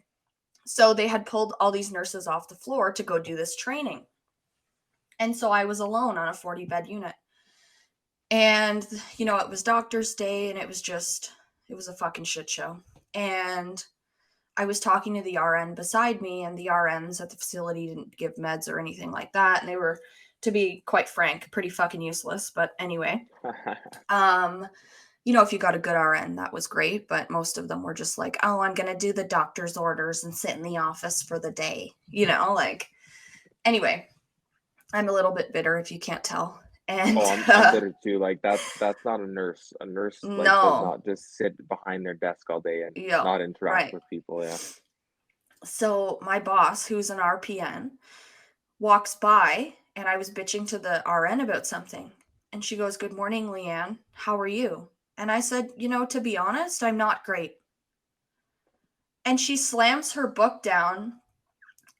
so they had pulled all these nurses off the floor to go do this training. And so I was alone on a 40-bed unit. And, it was doctor's day and it was a fucking shit show. And I was talking to the RN beside me, and the RNs at the facility didn't give meds or anything like that. And they were, to be quite frank, pretty fucking useless. But anyway, if you got a good RN, that was great. But most of them were just like, oh, I'm going to do the doctor's orders and sit in the office for the day. Anyway, I'm a little bit bitter if you can't tell. And Oh, I'm bitter too. Like that's not a nurse. A nurse like does no, not just sit behind their desk all day and yo, not interact right. with people. Yeah. So my boss, who's an RPN, walks by, and I was bitching to the RN about something. And she goes, "Good morning, Leanne. How are you?" And I said, to be honest, I'm not great. And she slams her book down,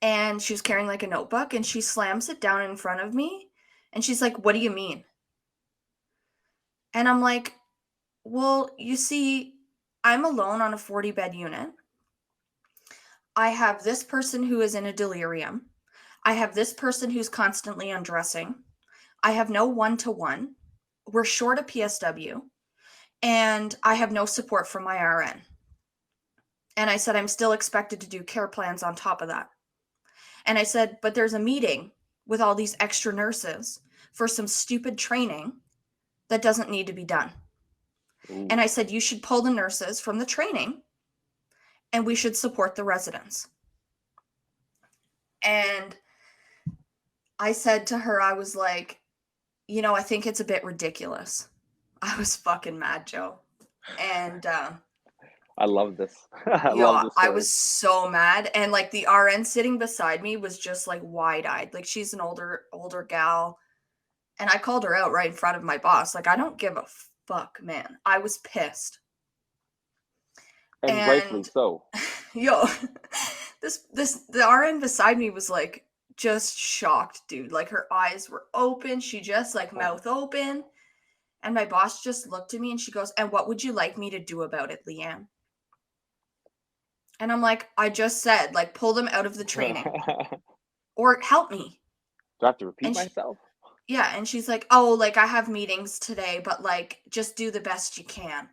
and she was carrying like a notebook, and she slams it down in front of me. And she's like, "What do you mean?" And I'm like, well, you see, I'm alone on a 40-bed unit. I have this person who is in a delirium. I have this person who's constantly undressing. I have no one-to-one. We're short a PSW. And I have no support from my RN. And I said, I'm still expected to do care plans on top of that. And I said, but there's a meeting with all these extra nurses for some stupid training that doesn't need to be done. Ooh. And I said, you should pull the nurses from the training and we should support the residents. And I said to her, I was like, I think it's a bit ridiculous. I was fucking mad, Joe. And I love this. I love this story. I was so mad. And like the RN sitting beside me was just like wide-eyed. Like she's an older gal. And I called her out right in front of my boss. Like, I don't give a fuck, man. I was pissed. And rightfully And so. yo, the RN beside me was like just shocked, dude. Like her eyes were open. She just like mouth open. And my boss just looked at me and she goes, "And what would you like me to do about it, Leanne?" And I'm like, "I just said, like, pull them out of the training Do or help me." I have to repeat And she, myself? yeah, and she's like, "Oh, like I have meetings today, but like just do the best you can."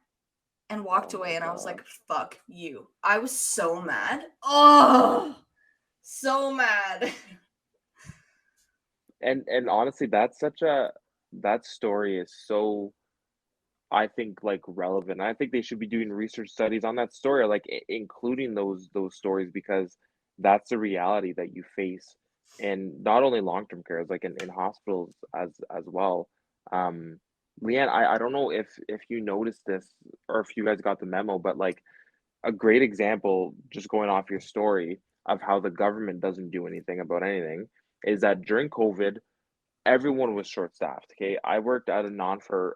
And walked Oh away my and I was like, gosh. "Fuck you." I was so mad. Oh, so mad. And honestly, that story is so, I think, like, relevant. I think they should be doing research studies on that story, like including those stories, because that's the reality that you face in not only long-term care, like in hospitals as well. Um, Leanne, I don't know if you noticed this or if you guys got the memo, but like a great example, just going off your story of how the government doesn't do anything about anything, is that during COVID, everyone was short staffed. Okay, I worked at a non for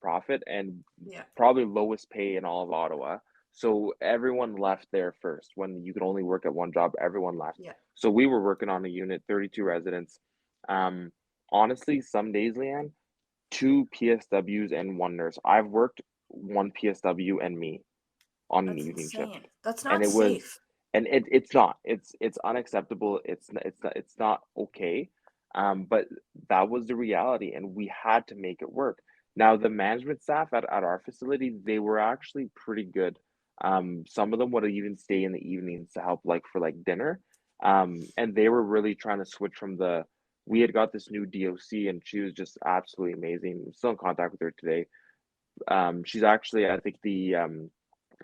profit and Yeah. probably lowest pay in all of Ottawa. So everyone left there first. When you could only work at one job, everyone left. Yeah. So we were working on a unit, 32 residents. Um, Honestly, some days, Leanne, two PSWs and one nurse. I've worked one PSW and me on an That's evening shift, insane. That's and not it was, safe. and it's not, it's unacceptable. It's not okay. But that was the reality, and we had to make it work. Now the management staff at our facility, they were actually pretty good. Some of them would even stay in the evenings to help, like for like dinner. And they were really trying to switch from the, we had got this new DOC and she was just absolutely amazing. I'm still in contact with her today. She's actually, I think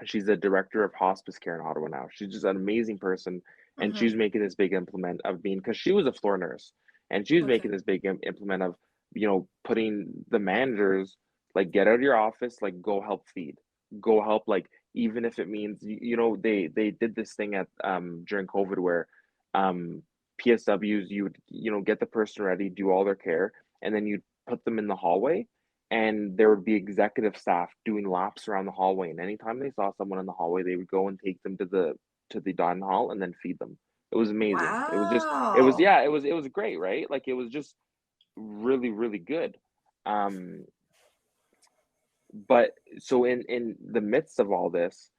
she's the director of hospice care in Ottawa now. She's just an amazing person, and Mm-hmm. she's making this big implement of being, because she was a floor nurse, and she was Okay. making this big implement of, putting the managers, like, get out of your office, like go help feed, go help, like, even if it means, they did this thing at during COVID where um PSWs, you would, get the person ready, do all their care, and then you'd put them in the hallway, and there would be executive staff doing laps around the hallway, and anytime they saw someone in the hallway, they would go and take them to the dining hall and then feed them. It was amazing. It was just, it was, Wow. yeah, it was great, right? Like, it was just really, really good. Um, but so in the midst of all this,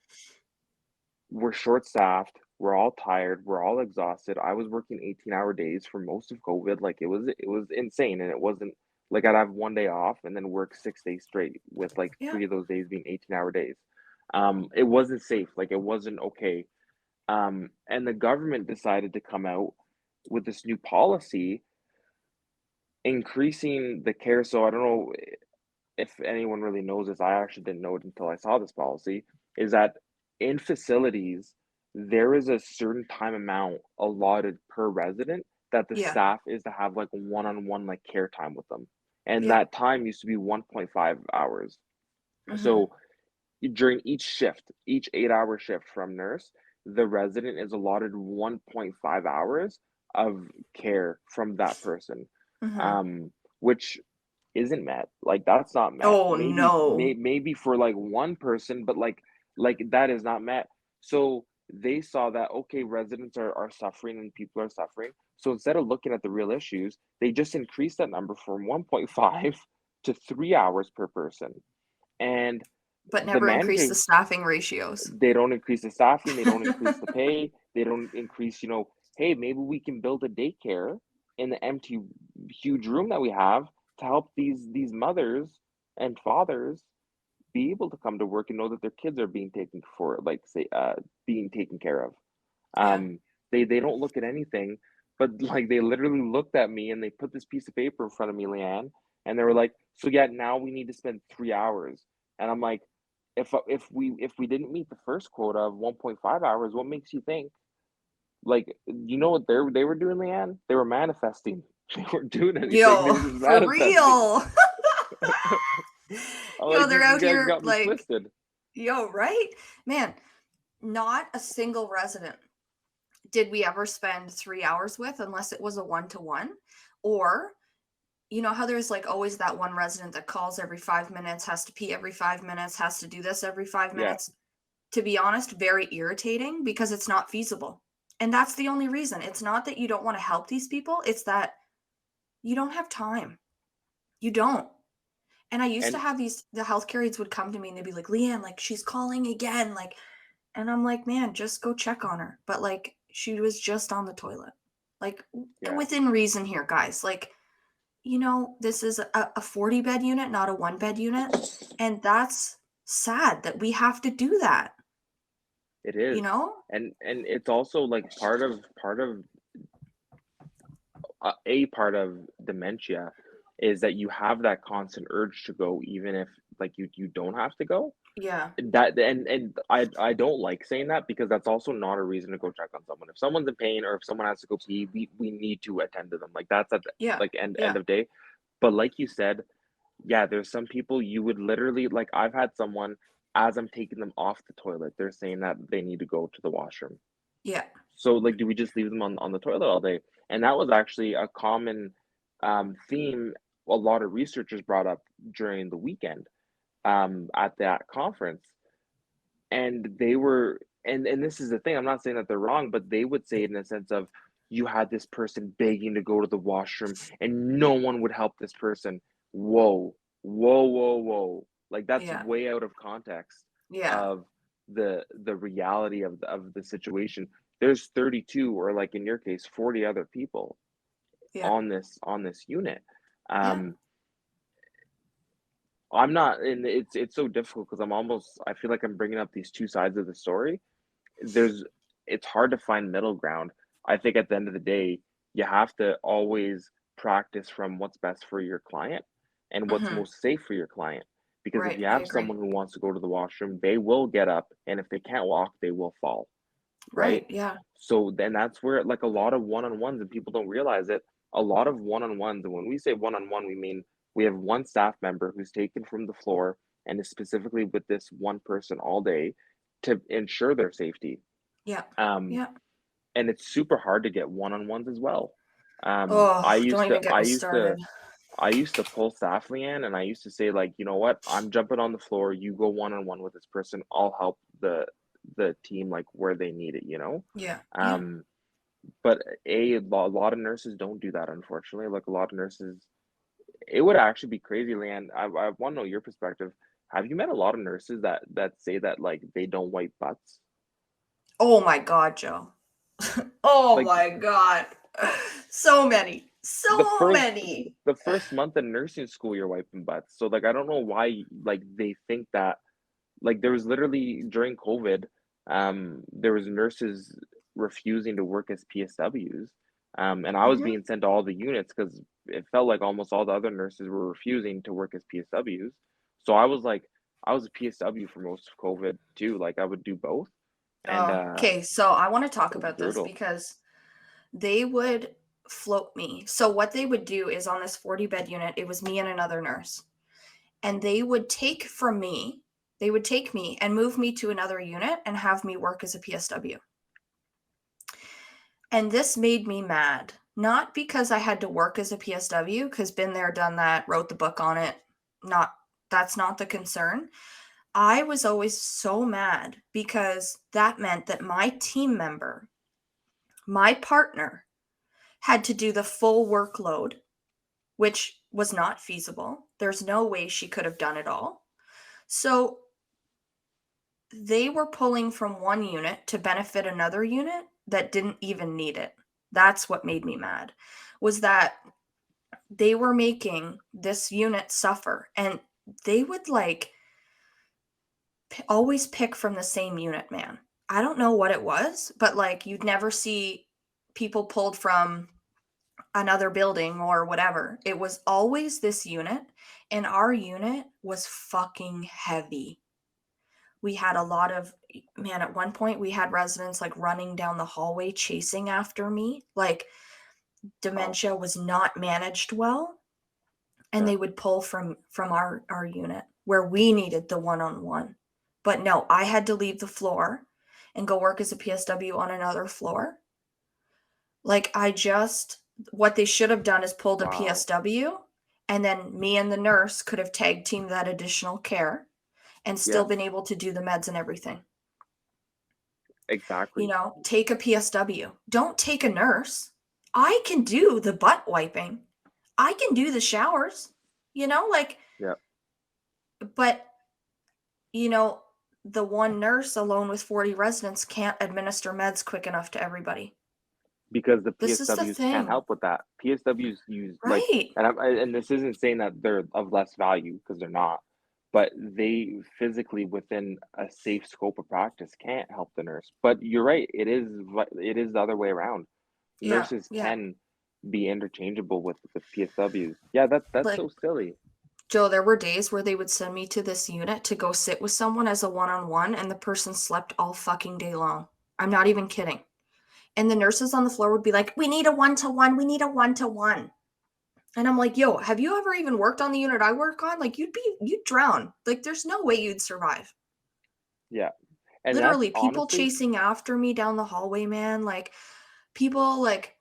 we're short staffed, we're all tired, we're all exhausted. I was working 18-hour days for most of COVID. Like, it was insane, and it wasn't like I'd have one day off and then work 6 days straight, with like Yeah. three of those days being 18-hour days. It wasn't safe, like it wasn't okay. And the government decided to come out with this new policy increasing the care. So I don't know if anyone really knows this. I actually didn't know it until I saw this policy, is that in facilities, there is a certain time amount allotted per resident that the Yeah. staff is to have like one-on-one like care time with them. And Yeah. that time used to be 1.5 hours. Mm-hmm. So during each shift, each 8-hour shift from nurse, the resident is allotted 1.5 hours of care from that person, Mm-hmm. um, which isn't met. Like, that's not met. Oh no. Maybe for like one person, but like that is not met. So they saw that, okay, residents are suffering and people are suffering. So instead of looking at the real issues, they just increased that number from 1.5 to 3 hours per person. And But the never increase the managers, staffing ratios. they don't increase the staffing, they don't increase the pay, they don't increase, hey, maybe we can build a daycare in the empty huge room that we have to help these mothers and fathers be able to come to work and know that their kids are being taken for, like, say, being taken care of. Yeah. They don't look at anything, but like they literally looked at me and they put this piece of paper in front of me, Leanne, and they were like, "So yeah, now we need to spend 3 hours." And I'm like, if we didn't meet the first quota of 1.5 hours, what makes you think? Like, you know what they were doing, Leanne? They were manifesting. They weren't doing anything. They Yo, were just for manifesting. real. I'm Yo, like, they're you out guys here got me like, twisted. yo, right? Man, not a single resident did we ever spend 3 hours with unless it was a one-to-one or you know how there's like always that one resident that calls every 5 minutes, has to pee every 5 minutes, has to do this every five Yeah, minutes. To be honest, very irritating because it's not feasible. And that's the only reason. It's not that you don't want to help these people, it's that you don't have time. You don't. And I used to and have the healthcare aides would come to me and they'd be like, Leanne, like she's calling again. Like, and I'm like, man, just go check on her. But like, she was just on the toilet. Like, yeah, within reason here, guys. Like, this is a 40 bed unit, not a 1 bed unit. And that's sad that we have to do that, it you is. know? And it's also like part of a part of dementia is that you have that constant urge to go even if like you don't have to go. Yeah. That and I don't like saying that because that's also not a reason to go check on someone. If someone's in pain or if someone has to go pee, we need to attend to them. Like that's at the, Yeah. like end Yeah. of day. But like you said, yeah, there's some people you would literally like I've had someone as I'm taking them off the toilet, they're saying that they need to go to the washroom. Yeah. So like do we just leave them on the toilet all day? And that was actually a common theme a lot of researchers brought up during the weekend at that conference. And they were and this is the thing, I'm not saying that they're wrong, but they would say it in a sense of you had this person begging to go to the washroom and no one would help this person. Whoa, whoa, whoa, whoa. Like that's Yeah. way out of context Yeah. of the reality of the situation. There's 32 or like in your case 40 other people Yeah. on this unit. Yeah. Um I'm not and it's so difficult because I feel like I'm bringing up these two sides of the story. There's it's hard to find middle ground. I think at the end of the day, you have to always practice from what's best for your client and what's Hmm. most safe for your client. Because if Right. you I have agree. someone who wants to go to the washroom, they will get up, and if they can't walk, they will fall, right? Right. Yeah. So then that's where like a lot of one-on-ones and people don't realize it. A lot of one-on-ones, and when we say one-on-one, we mean we have one staff member who's taken from the floor and is specifically with this one person all day to ensure their safety. Yeah. Um, Yeah. and it's super hard to get one-on-ones as well. I Oh, don't used to even get I me used started. to I used to pull staff Leanne and I used to say like, you know what, I'm jumping on the floor, you go one-on-one with this person, I'll help the team like where they need it, you know? Yeah. Yeah. Um, but a lot of nurses don't do that, unfortunately. Like a lot of nurses, it would actually be crazy, Leanne. I want to know your perspective. Have you met a lot of nurses that say that like they don't wipe butts? Oh my God, Joe. Oh Like my God. So many. the So first many. the first month in nursing school, you're wiping butts. So like I don't know why like they think that like there was literally during COVID, there was nurses refusing to work as PSWs. And I was Hmm. being sent to all the units because it felt like almost all the other nurses were refusing to work as PSWs. So I was like, I was a PSW for most of COVID too. Like I would do both. And Oh, okay. So I want to talk it was about this brutal. because they would float me. So what they would do is on this 40 bed unit, it was me and another nurse. And they would they would take me and move me to another unit and have me work as a PSW. And this made me mad. Not because I had to work as a PSW, because been there, done that, wrote the book on it. Not That's not the concern. I was always so mad because that meant that my team member, my partner, had to do the full workload, which was not feasible. There's no way she could have done it all. So they were pulling from one unit to benefit another unit that didn't even need it. That's what made me mad. Was that they were making this unit suffer, and they would like always pick from the same unit, man. I don't know what it was, but like you'd never see people pulled from another building or whatever. It was always this unit, and our unit was fucking heavy. We had a lot of, man, at one point we had residents like running down the hallway chasing after me. Like Wow. dementia was not managed well, and Yeah. they would pull from our unit where we needed the one-on-one. But no, I had to leave the floor and go work as a PSW on another floor. Like I just what they should have done is pulled a Wow. PSW And then me and the nurse could have tag teamed that additional care and still Yeah, been able to do the meds and everything. exactly. Take a PSW. Don't take a nurse. I can do the butt wiping. I can do the showers, like, Yeah, but, you know, the one nurse alone with 40 residents can't administer meds quick enough to everybody. because the This is the PSWs can't thing, help with that. PSWs use like, right? and this isn't saying that they're of less value because they're not, but they physically within a safe scope of practice can't help the nurse. But you're right, it is the other way around. Yeah, Nurses yeah. can be interchangeable with PSWs. Yeah, that's Like, so silly. Joe, there were days where they would send me to this unit to go sit with someone as a one-on-one, and the person slept all fucking day long. I'm not even kidding. And the nurses on the floor would be like, "We need a one-to-one. We need a one-to-one." And I'm like, "Yo, have you ever even worked on the unit I work on? Like, you'd drown. Like, there's no way you'd survive." Yeah, and that's Literally, people honestly, chasing after me down the hallway, man. Like, people, like,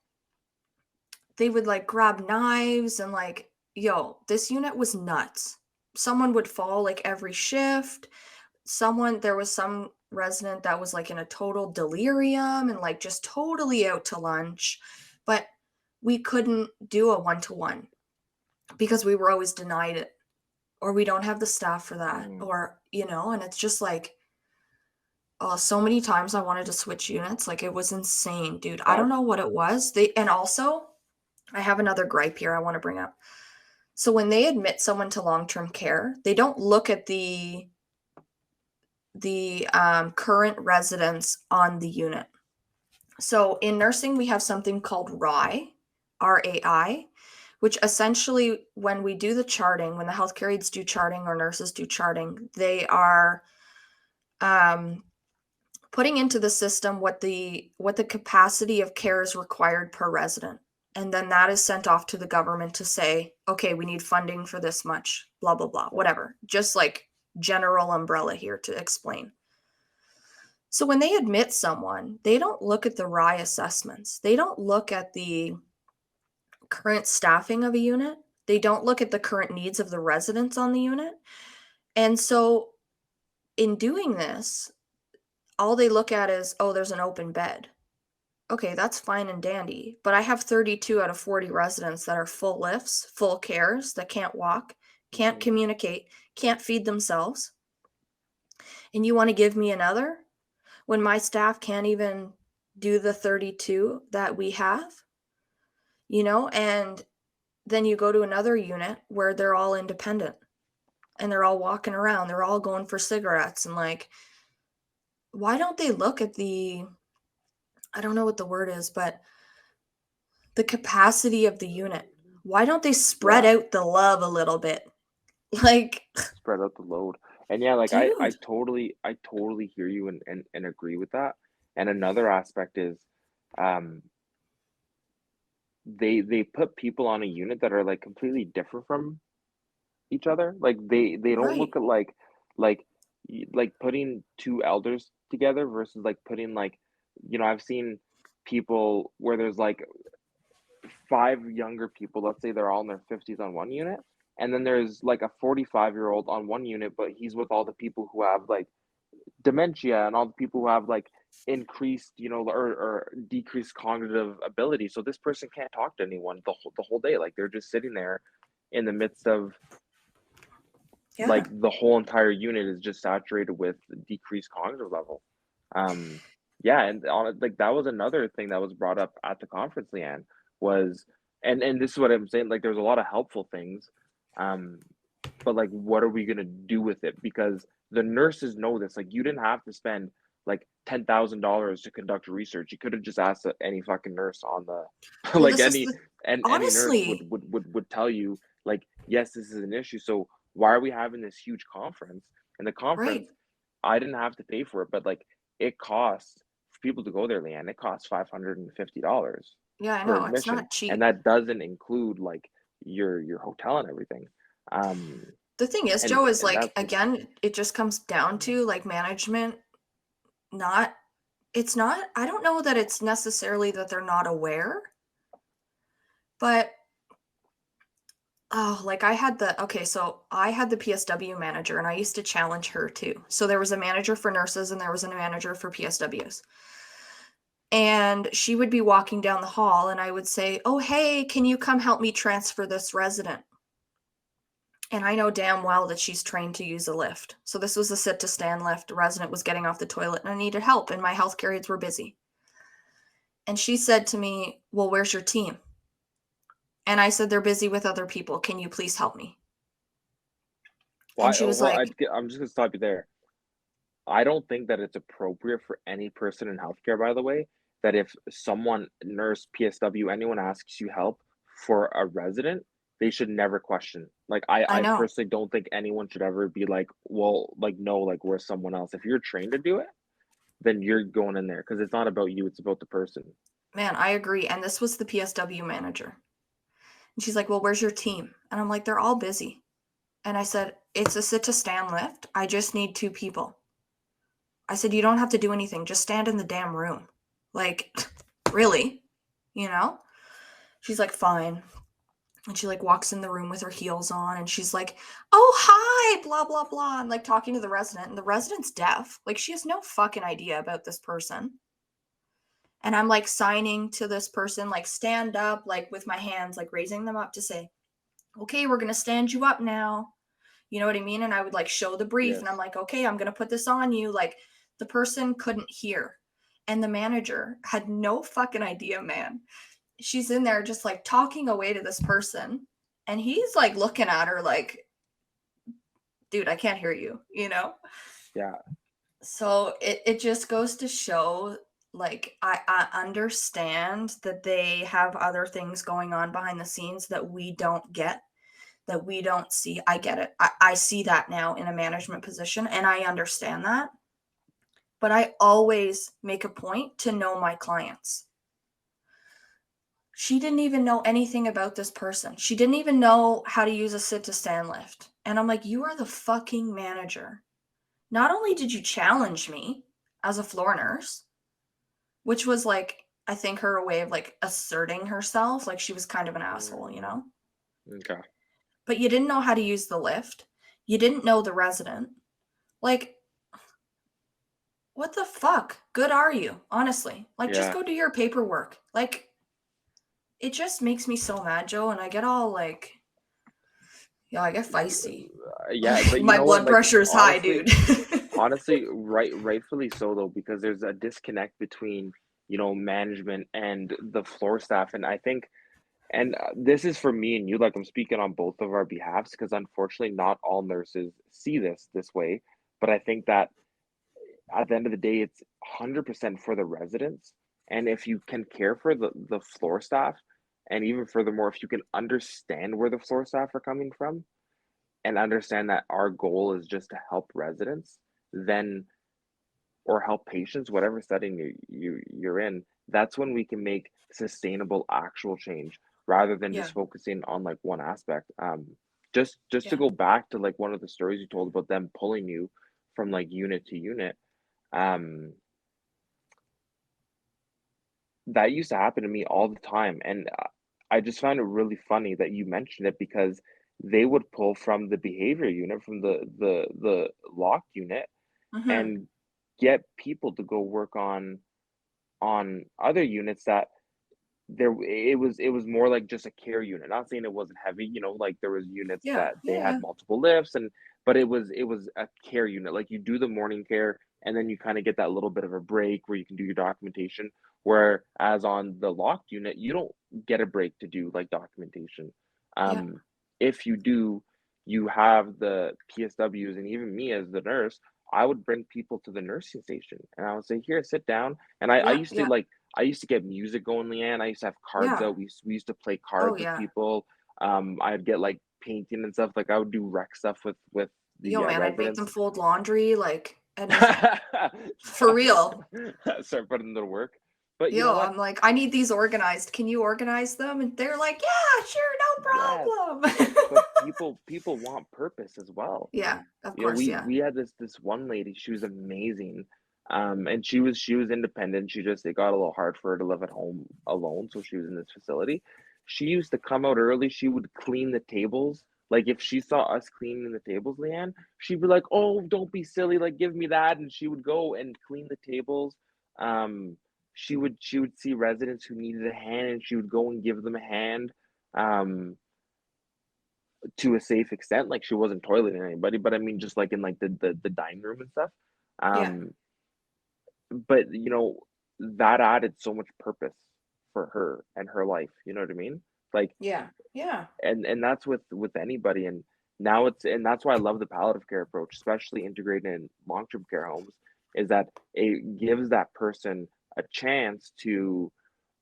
they would, like, grab knives and, like, yo, this unit was nuts. Someone would fall, like, every shift. There was some resident that was, like, in a total delirium and, like, just totally out to lunch. But we couldn't do a one-to-one because we were always denied it, or we don't have the staff for that, mm, or, and it's just like, oh, so many times I wanted to switch units. Like, it was insane, dude. I don't that's know what it was. And also, I have another gripe here I want to bring up. So when they admit someone to long-term care, they don't look at the current residents on the unit. So in nursing, we have something called RAI, RAI, which essentially, when we do the charting, when the healthcare aides do charting or nurses do charting, they are um, putting into the system what the capacity of care is required per resident. And then that is sent off to the government to say, okay, we need funding for this much, blah, blah, blah, whatever. Just like general umbrella here to explain. So when they admit someone, they don't look at the RAI assessments. They don't look at the current staffing of a unit. They don't look at the current needs of the residents on the unit. And so in doing this, all they look at is, oh, there's an open bed. Okay, that's fine and dandy. But I have 32 out of 40 residents that are full lifts, full cares, that can't walk, can't mhm. communicate, can't feed themselves. And you want to give me another when my staff can't even do the 32 that we have? And then you go to another unit where they're all independent and they're all walking around, they're all going for cigarettes, and like, why don't they look at I don't know what the word is, but the capacity of the unit? Why don't they spread Yeah, out the love a little bit? Like, spread out the load. And yeah, like dude, I totally hear you and agree with that. And another aspect is um they put people on a unit that are like completely different from each other. Like they don't right. look at like like putting two elders together versus like putting like, I've seen people where there's like five younger people, let's say they're all in their 50s on one unit, and then there's like a 45-year-old on one unit, but he's with all the people who have like dementia and all the people who have like increased, or decreased cognitive ability. So this person can't talk to anyone the whole day. Like they're just sitting there in the midst of Yeah. like the whole entire unit is just saturated with decreased cognitive level. Um, yeah, and on like that was another thing that was brought up at the conference, Leanne, was and this is what I'm saying, like there's a lot of helpful things. Um, but like what are we gonna do with it? Because the nurses know this. Like you didn't have to spend like $10,000 to conduct research. You could have just asked any fucking nurse on the Well, like this is the any nurse honestly, would tell you like, yes, this is an issue. So why are we having this huge conference? And the right. conference, I didn't have to pay for it, but like it costs for people to go there, Leanne, it costs $550 Yeah, I per know. It's admission. not And cheap. that doesn't include like your hotel and everything. Um, The thing is, and Joe, is and like, that's just again, it just comes down to like management, not it's not I don't know that it's necessarily that they're not aware, but Oh, like so I had the PSW manager and I used to challenge her too. So there was a manager for nurses and there was a manager for PSWs. And she would be walking down the hall and I would say, "Oh, hey, can you come help me transfer this resident?" And I know damn well that she's trained to use a lift. So this was a sit to stand lift. The resident was getting off the toilet and I needed help and my healthcare aides were busy. And she said to me, "Well, where's your team?" And I said, "They're busy with other people. Can you please help me?" And Why? she was Well, like, I'm just gonna stop you there. I don't think that it's appropriate for any person in healthcare, by the way, that if someone, nurse, PSW, anyone asks you help for a resident, they should never question. Like "I I know. personally don't think anyone should ever be like, well, like no, like we're someone else. If you're trained to do it, then you're going in there because it's not about you, it's about the person. Man, I agree." And this was the PSW manager. And she's like, "Well, where's your team?" And I'm like, "They're all busy." And I said, "It's a sit to stand lift. I just need 2 people." I said, "You don't have to do anything. Just stand in the damn room." Like, really? You know? She's like, "Fine." And she like walks in the room with her heels on and she's like, "Oh, hi, blah, blah, blah." And like talking to the resident. And the resident's deaf. Like, she has no fucking idea about this person. And I'm like signing to this person, like stand up, like with my hands, like raising them up to say, "Okay, we're going to stand you up now." You know what I mean? And I would like show the brief and I'm Yes. like, "Okay, I'm going to put this on you." Like the person couldn't hear. And the manager had no fucking idea, man. She's in there just like talking away to this person. And he's like looking at her like, "Dude, I can't hear you, you know?" Yeah. So it just goes to show, like, I understand that they have other things going on behind the scenes that we don't get, that we don't see. I get it. I see that now in a management position and I understand that. But I always make a point to know my clients. She didn't even know anything about this person. She didn't even know how to use a sit to stand lift. And I'm like, "You are the fucking manager. Not only did you challenge me as a floor nurse," which was like, I think her way of like asserting herself, like she was kind of an asshole, you Mm, know? okay. But you didn't know how to use the lift. You didn't know the resident. Like, what the fuck good are you, honestly? Like, just Yeah. go do your paperwork. Like, it just makes me so mad, Joe, and I get all like, yeah, I get feisty. Yeah, Like, but you my know what? blood Like pressure is high, honestly, dude. rightfully so though, because there's a disconnect between, management and the floor staff. And I think, and this is for me and you, like I'm speaking on both of our behalves, because unfortunately, not all nurses see this way. But I think that at the end of the day, it's 100% for the residents. And if you can care for the floor staff, and even furthermore, if you can understand where the floor staff are coming from, and understand that our goal is just to help residents, then or help patients, whatever setting you're in, that's when we can make sustainable actual change rather than Yeah, just focusing on like one aspect. Just to yeah, go back to like one of the stories you told about them pulling you from like unit to unit. Um, that used to happen to me all the time, and I just found it really funny that you mentioned it because they would pull from the behavior unit, from the lock unit, hmm, and get people to go work on other units that it was more like just a care unit. Not saying it wasn't heavy, like there was units yeah, that they yeah, had yeah, multiple lifts, and but it was a care unit. Like you do the morning care and then you kind of get that little bit of a break where you can do your documentation. Whereas on the locked unit, you don't get a break to do like documentation. yeah, Um, if you do, you have the PSWs, and even me as the nurse, I would bring people to the nursing station and I would say, "Here, sit down." And yeah, yeah, I used to get music going, Leanne. I used to have cards yeah. out. We used to play Oh cards with yeah. people. I'd get like painting and stuff. Like I would do rec stuff with Yo, the man, I'd make them residents. fold laundry, like, anything. For real. Start putting them to work. But you know Yo, what? I'm like, "I need these organized. Can you organize them?" And they're like, "Yeah, sure, Yes, no problem." but people want purpose as well. Yeah, of You know, course, we yeah. we had this one lady. She was amazing, and she was independent. She just, it got a little hard for her to live at home alone, so she was in this facility. she used to come out early. She would clean the tables. Like if she saw us cleaning the tables, Leanne, she'd be like, "Oh, don't be silly! Like give me that," and she would go and clean the tables. Um, she would see residents who needed a hand, and she would go and give them a hand. Um, to a safe extent, like she wasn't toileting anybody, but I mean, just like in like the dining room and stuff. Yeah. Um, but that added so much purpose for her and her life. You know what I mean? Like, Yeah. Yeah. and that's with anybody. And now and that's why I love the palliative care approach, especially integrated in long-term care homes, is that it gives that person a chance to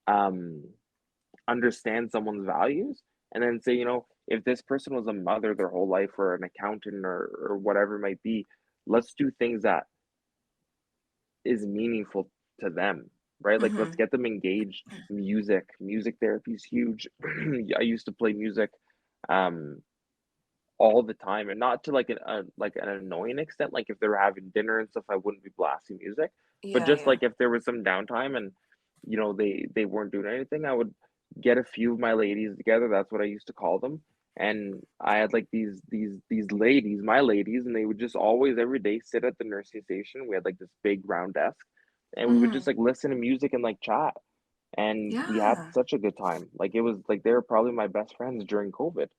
um understand someone's values, and then say, if this person was a mother their whole life, or an accountant, or whatever it might be, let's do things that is meaningful to them, right? Like let's Hmm. get them engaged. Music therapy is huge. I used to play music um all the time, and not to like an annoying extent. Like if they were having dinner and stuff, I wouldn't be blasting music, but Yeah. just Yeah. like if there was some downtime and they weren't doing anything, I would get a few of my ladies together. That's what I used to call them. And I had like these ladies, my ladies, and they would just always every day sit at the nursing station. We had like this big round desk, and we would just Hmm. like listen to music and like chat, and we had Yeah. such a good time. Like it was like they were probably my best friends during COVID,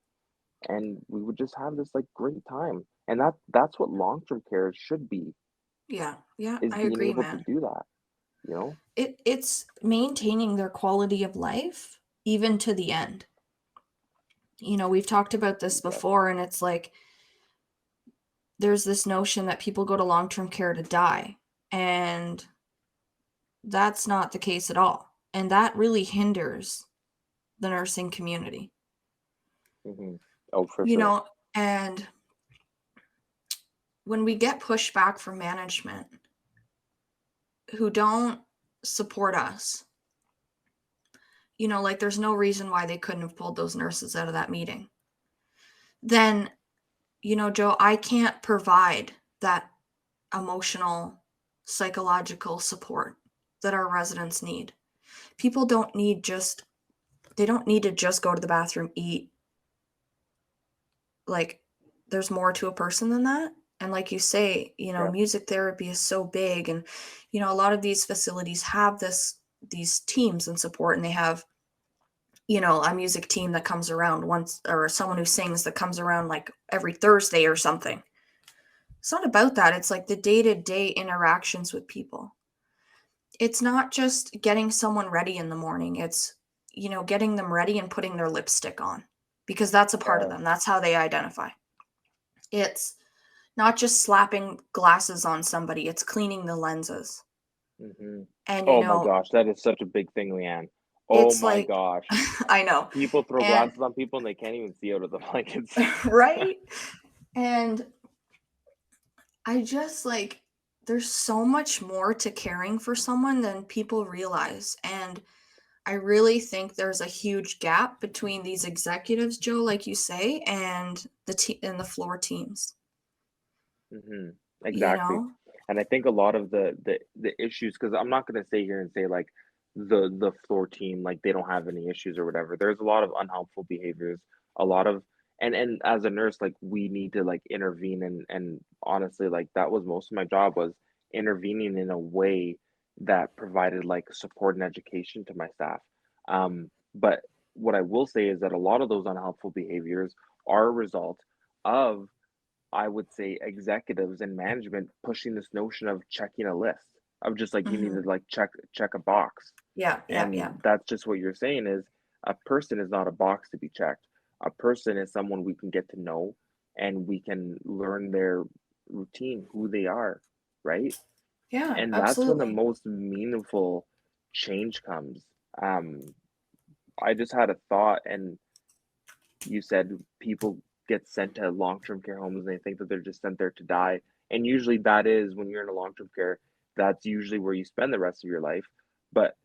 and we would just have this like great time. And that's what long-term care should be, Yeah. Yeah. is I being agree, able to man. do that, you know? It's maintaining their quality of life even to the end. We've talked about this Yes. before, and it's like there's this notion that people go to long-term care to die, and that's not the case at all. And that really hinders the nursing community. Hmm. Oh, for You sure. know, and when we get pushback from management who don't support us, like there's no reason why they couldn't have pulled those nurses out of that meeting. Then, Joe, I can't provide that emotional, psychological support that our residents need. People don't need just, they don't need to just go to the bathroom, eat. Like, there's more to a person than that. And like you say, Yeah. music therapy is so big. And, a lot of these facilities have these teams and support, and they have, a music team that comes around once, or someone who sings that comes around like every Thursday or something. It's not about that. It's like the day-to-day interactions with people. It's not just getting someone ready in the morning. It's, getting them ready and putting their lipstick on, because that's a part of Yeah. them. That's how they identify. It's not just slapping glasses on somebody, it's cleaning the lenses. Hmm. And, Oh my gosh, that is such a big thing, Leanne. Oh it's my like, gosh. I know. People throw And, glasses on people and they can't even see out of them. Like it's right? And I just like, there's so much more to caring for someone than people realize. And I really think there's a huge gap between these executives, Joe, like you say, and and the floor teams. hmm, You exactly. know? And I think a lot of the issues, because I'm not gonna sit here and say like the floor team, like they don't have any issues or whatever. There's a lot of unhelpful behaviors, a lot of, and as a nurse, like we need to like intervene, and honestly, like that was most of my job, was intervening in a way that provided like support and education to my staff. But what I will say is that a lot of those unhelpful behaviors are a result of, I would say, executives and management pushing this notion of checking a list, of just like you need Hmm. to like check a box. Yeah, yeah, yeah. And that's just what you're saying, is a person is not a box to be checked. A person is someone we can get to know, and we can learn their routine, who they are, right? Yeah, And that's when the absolutely. most meaningful change comes. Um, I just had a thought, and you said people get sent to long-term care homes and they think that they're just sent there to die. And usually that is, when you're in a long-term care, that's usually where you spend the rest of your life. But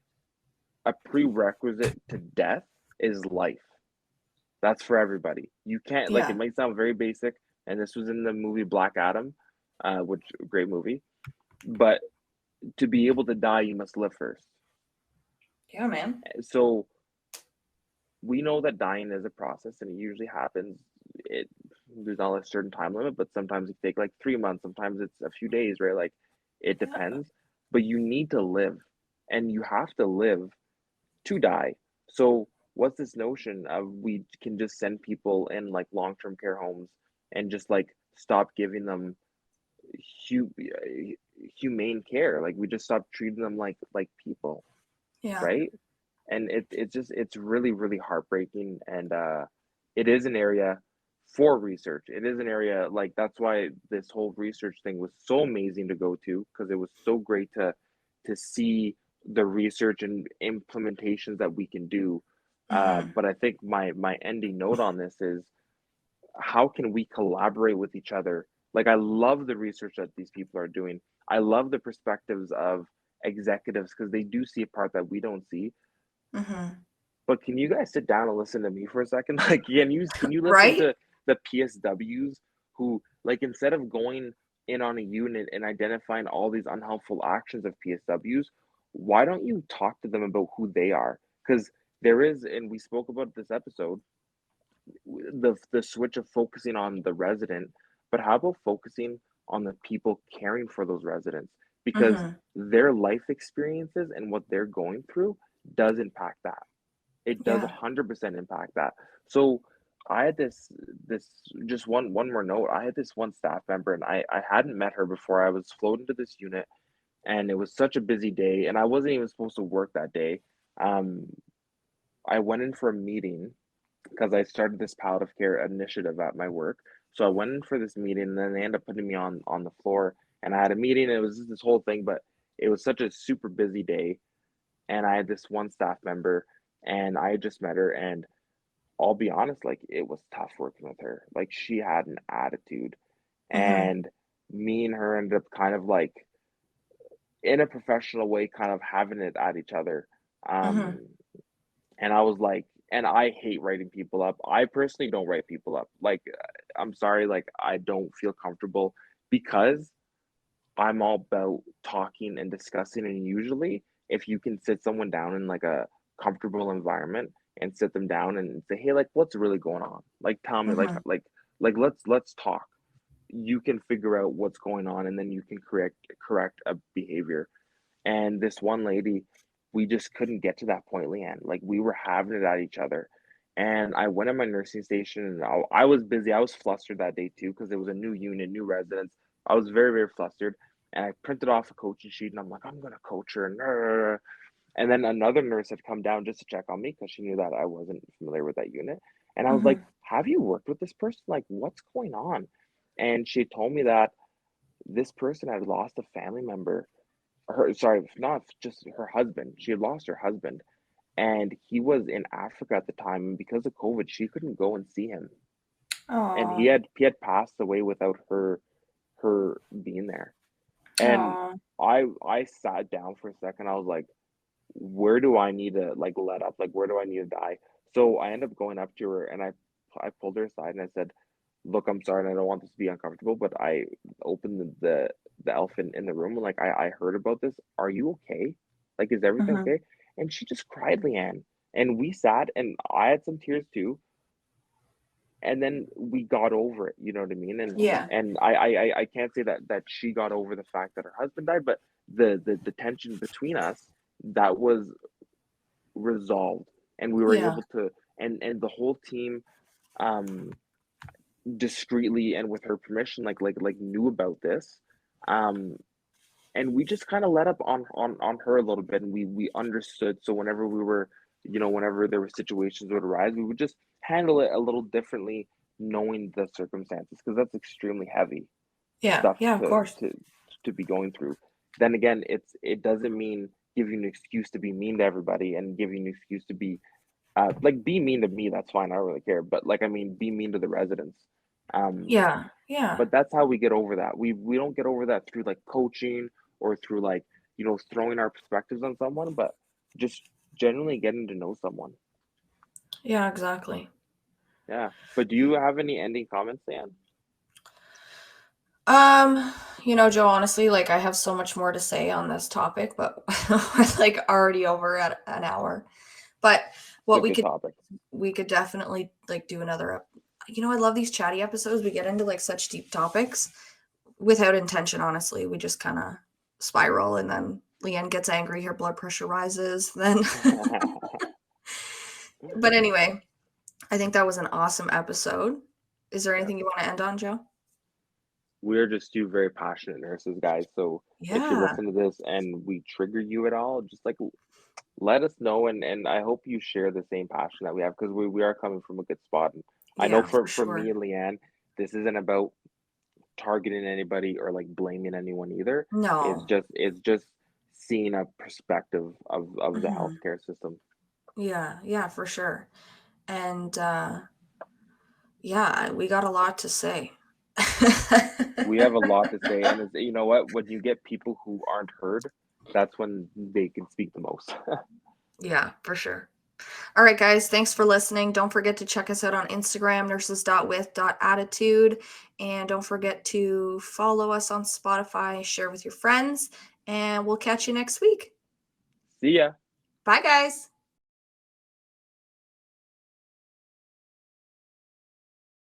a prerequisite to death is life. That's for everybody. You can't, like, it Yeah. might sound very basic, and this was in the movie Black Adam, which great movie. But to be able to die, you must live first. Yeah, man. So we know that dying is a process and it usually happens. It There's not a certain time limit, but sometimes it take like 3 months, sometimes it's a few days, right? Like it Yeah. depends. But you need to live and you have to live to die. So what's this notion of we can just send people in like long-term care homes and just like stop giving them hu- humane care? Like we just stop treating them like people, Yeah. right? And it's really really heartbreaking, and it is an area for research. It is an area, like that's why this whole research thing was so amazing to go to, because it was so great to see the research and implementations that we can do. Mm-hmm. But I think my ending note on this is, how can we collaborate with each other? Like I love the research that these people are doing. I love the perspectives of executives because they do see a part that we don't see. Mm-hmm. But can you guys sit down and listen to me for a second? Like, can you listen Right? to the PSWs who, like, instead of going in on a unit and identifying all these unhelpful actions of PSWs, why don't you talk to them about who they are? Because there is, and we spoke about this episode, the switch of focusing on the resident, but how about focusing on the people caring for those residents? Because Mm-hmm. their life experiences and what they're going through does impact that. It does Yeah. 100% impact that. So I had this just one more note. I had this one staff member, and I hadn't met her before. I was floated to this unit, and it was such a busy day, and I wasn't even supposed to work that day. Um, I went in for a meeting because I started this palliative care initiative at my work. So I went in for this meeting, and then they ended up putting me on the floor, and I had a meeting. And it was just this whole thing, but it was such a super busy day, and I had this one staff member, and I had just met her, and I'll be honest, like it was tough working with her. Like she had an attitude, Mm-hmm. and me and her ended up kind of like in a professional way, kind of having it at each other. Mm-hmm. Um, and I was like, and I hate writing people up. I personally don't write people up. Like, I'm sorry, like I don't feel comfortable because I'm all about talking and discussing. And usually, if you can sit someone down in like a comfortable environment and sit them down and say, "Hey, like, what's really going on? Like, tell me, Mm-hmm. like, let's talk." You can figure out what's going on, and then you can correct a behavior. And this one lady, we just couldn't get to that point, Leanne. Like, we were having it at each other. And I went in my nursing station, and I was busy. I was flustered that day too because it was a new unit, new residents. I was very, very flustered. And I printed off a coaching sheet, and I'm like, I'm gonna coach her. And then another nurse had come down just to check on me because she knew that I wasn't familiar with that unit. And I was like, Mm-hmm. have you worked with this person? Like, what's going on? And she told me that this person had lost a family member, her, sorry, not just her husband. She had lost her husband, and he was in Africa at the time. And because of COVID, she couldn't go and see him, and Oh. he had passed away without her being there. And Oh. I sat down for a second. I was like, where do I need to like let up? Like, where do I need to die? So I ended up going up to her, and I pulled her aside and I said, look, I'm sorry, and I don't want this to be uncomfortable, but I opened the elephant in the room. And like, I heard about this. Are you okay? Like, is everything Mm-hmm. okay? And she just cried, Leanne. And we sat, and I had some tears too. And then we got over it. You know what I mean? Yeah. And I can't say that she got over the fact that her husband died, but the tension between us, that was resolved, and we were Yeah. able to, and the whole team, um discreetly and with her permission, like knew about this, um and we just kind of let up on her a little bit, and we understood. So whenever we were, whenever there were situations would arise, we would just handle it a little differently, knowing the circumstances, because that's extremely heavy Yeah. stuff Yeah, of course. to be going through. Then again, it doesn't mean giving an excuse to be mean to everybody and giving an excuse to be, like, be mean to me. That's fine, I don't really care, but like, I mean, be mean to the residents. um Yeah. Yeah. but that's how we get over that. We don't get over that through like coaching or through like, throwing our perspectives on someone, but just generally getting to know someone. Yeah, exactly. Yeah. But do you have any ending comments, Dan? Joe, honestly, like I have so much more to say on this topic, but we're like already over at an hour. But what It's a good topic. we could definitely like do another. I love these chatty episodes. We get into like such deep topics without intention. Honestly, we just kind of spiral, and then Leanne gets angry. Her blood pressure rises. Then, but anyway, I think that was an awesome episode. Is there anything you want to end on, Joe? We're just two very passionate nurses, guys. So if you Yeah. listen to this and we trigger you at all, just like let us know, and I hope you share the same passion that we have, because we are coming from a good spot. And I know Yeah, for for me sure. and Leanne, this isn't about targeting anybody or like blaming anyone either. No. It's just seeing a perspective of the Mhm. healthcare system. Yeah, for sure. And yeah, we got a lot to say. We have a lot to say, and you know what? When you get people who aren't heard, that's when they can speak the most. Yeah, for sure. All right, guys, thanks for listening. Don't forget to check us out on Instagram, nurses.with.attitude. And don't forget to follow us on Spotify, share with your friends, and we'll catch you next week. See ya. Bye, guys.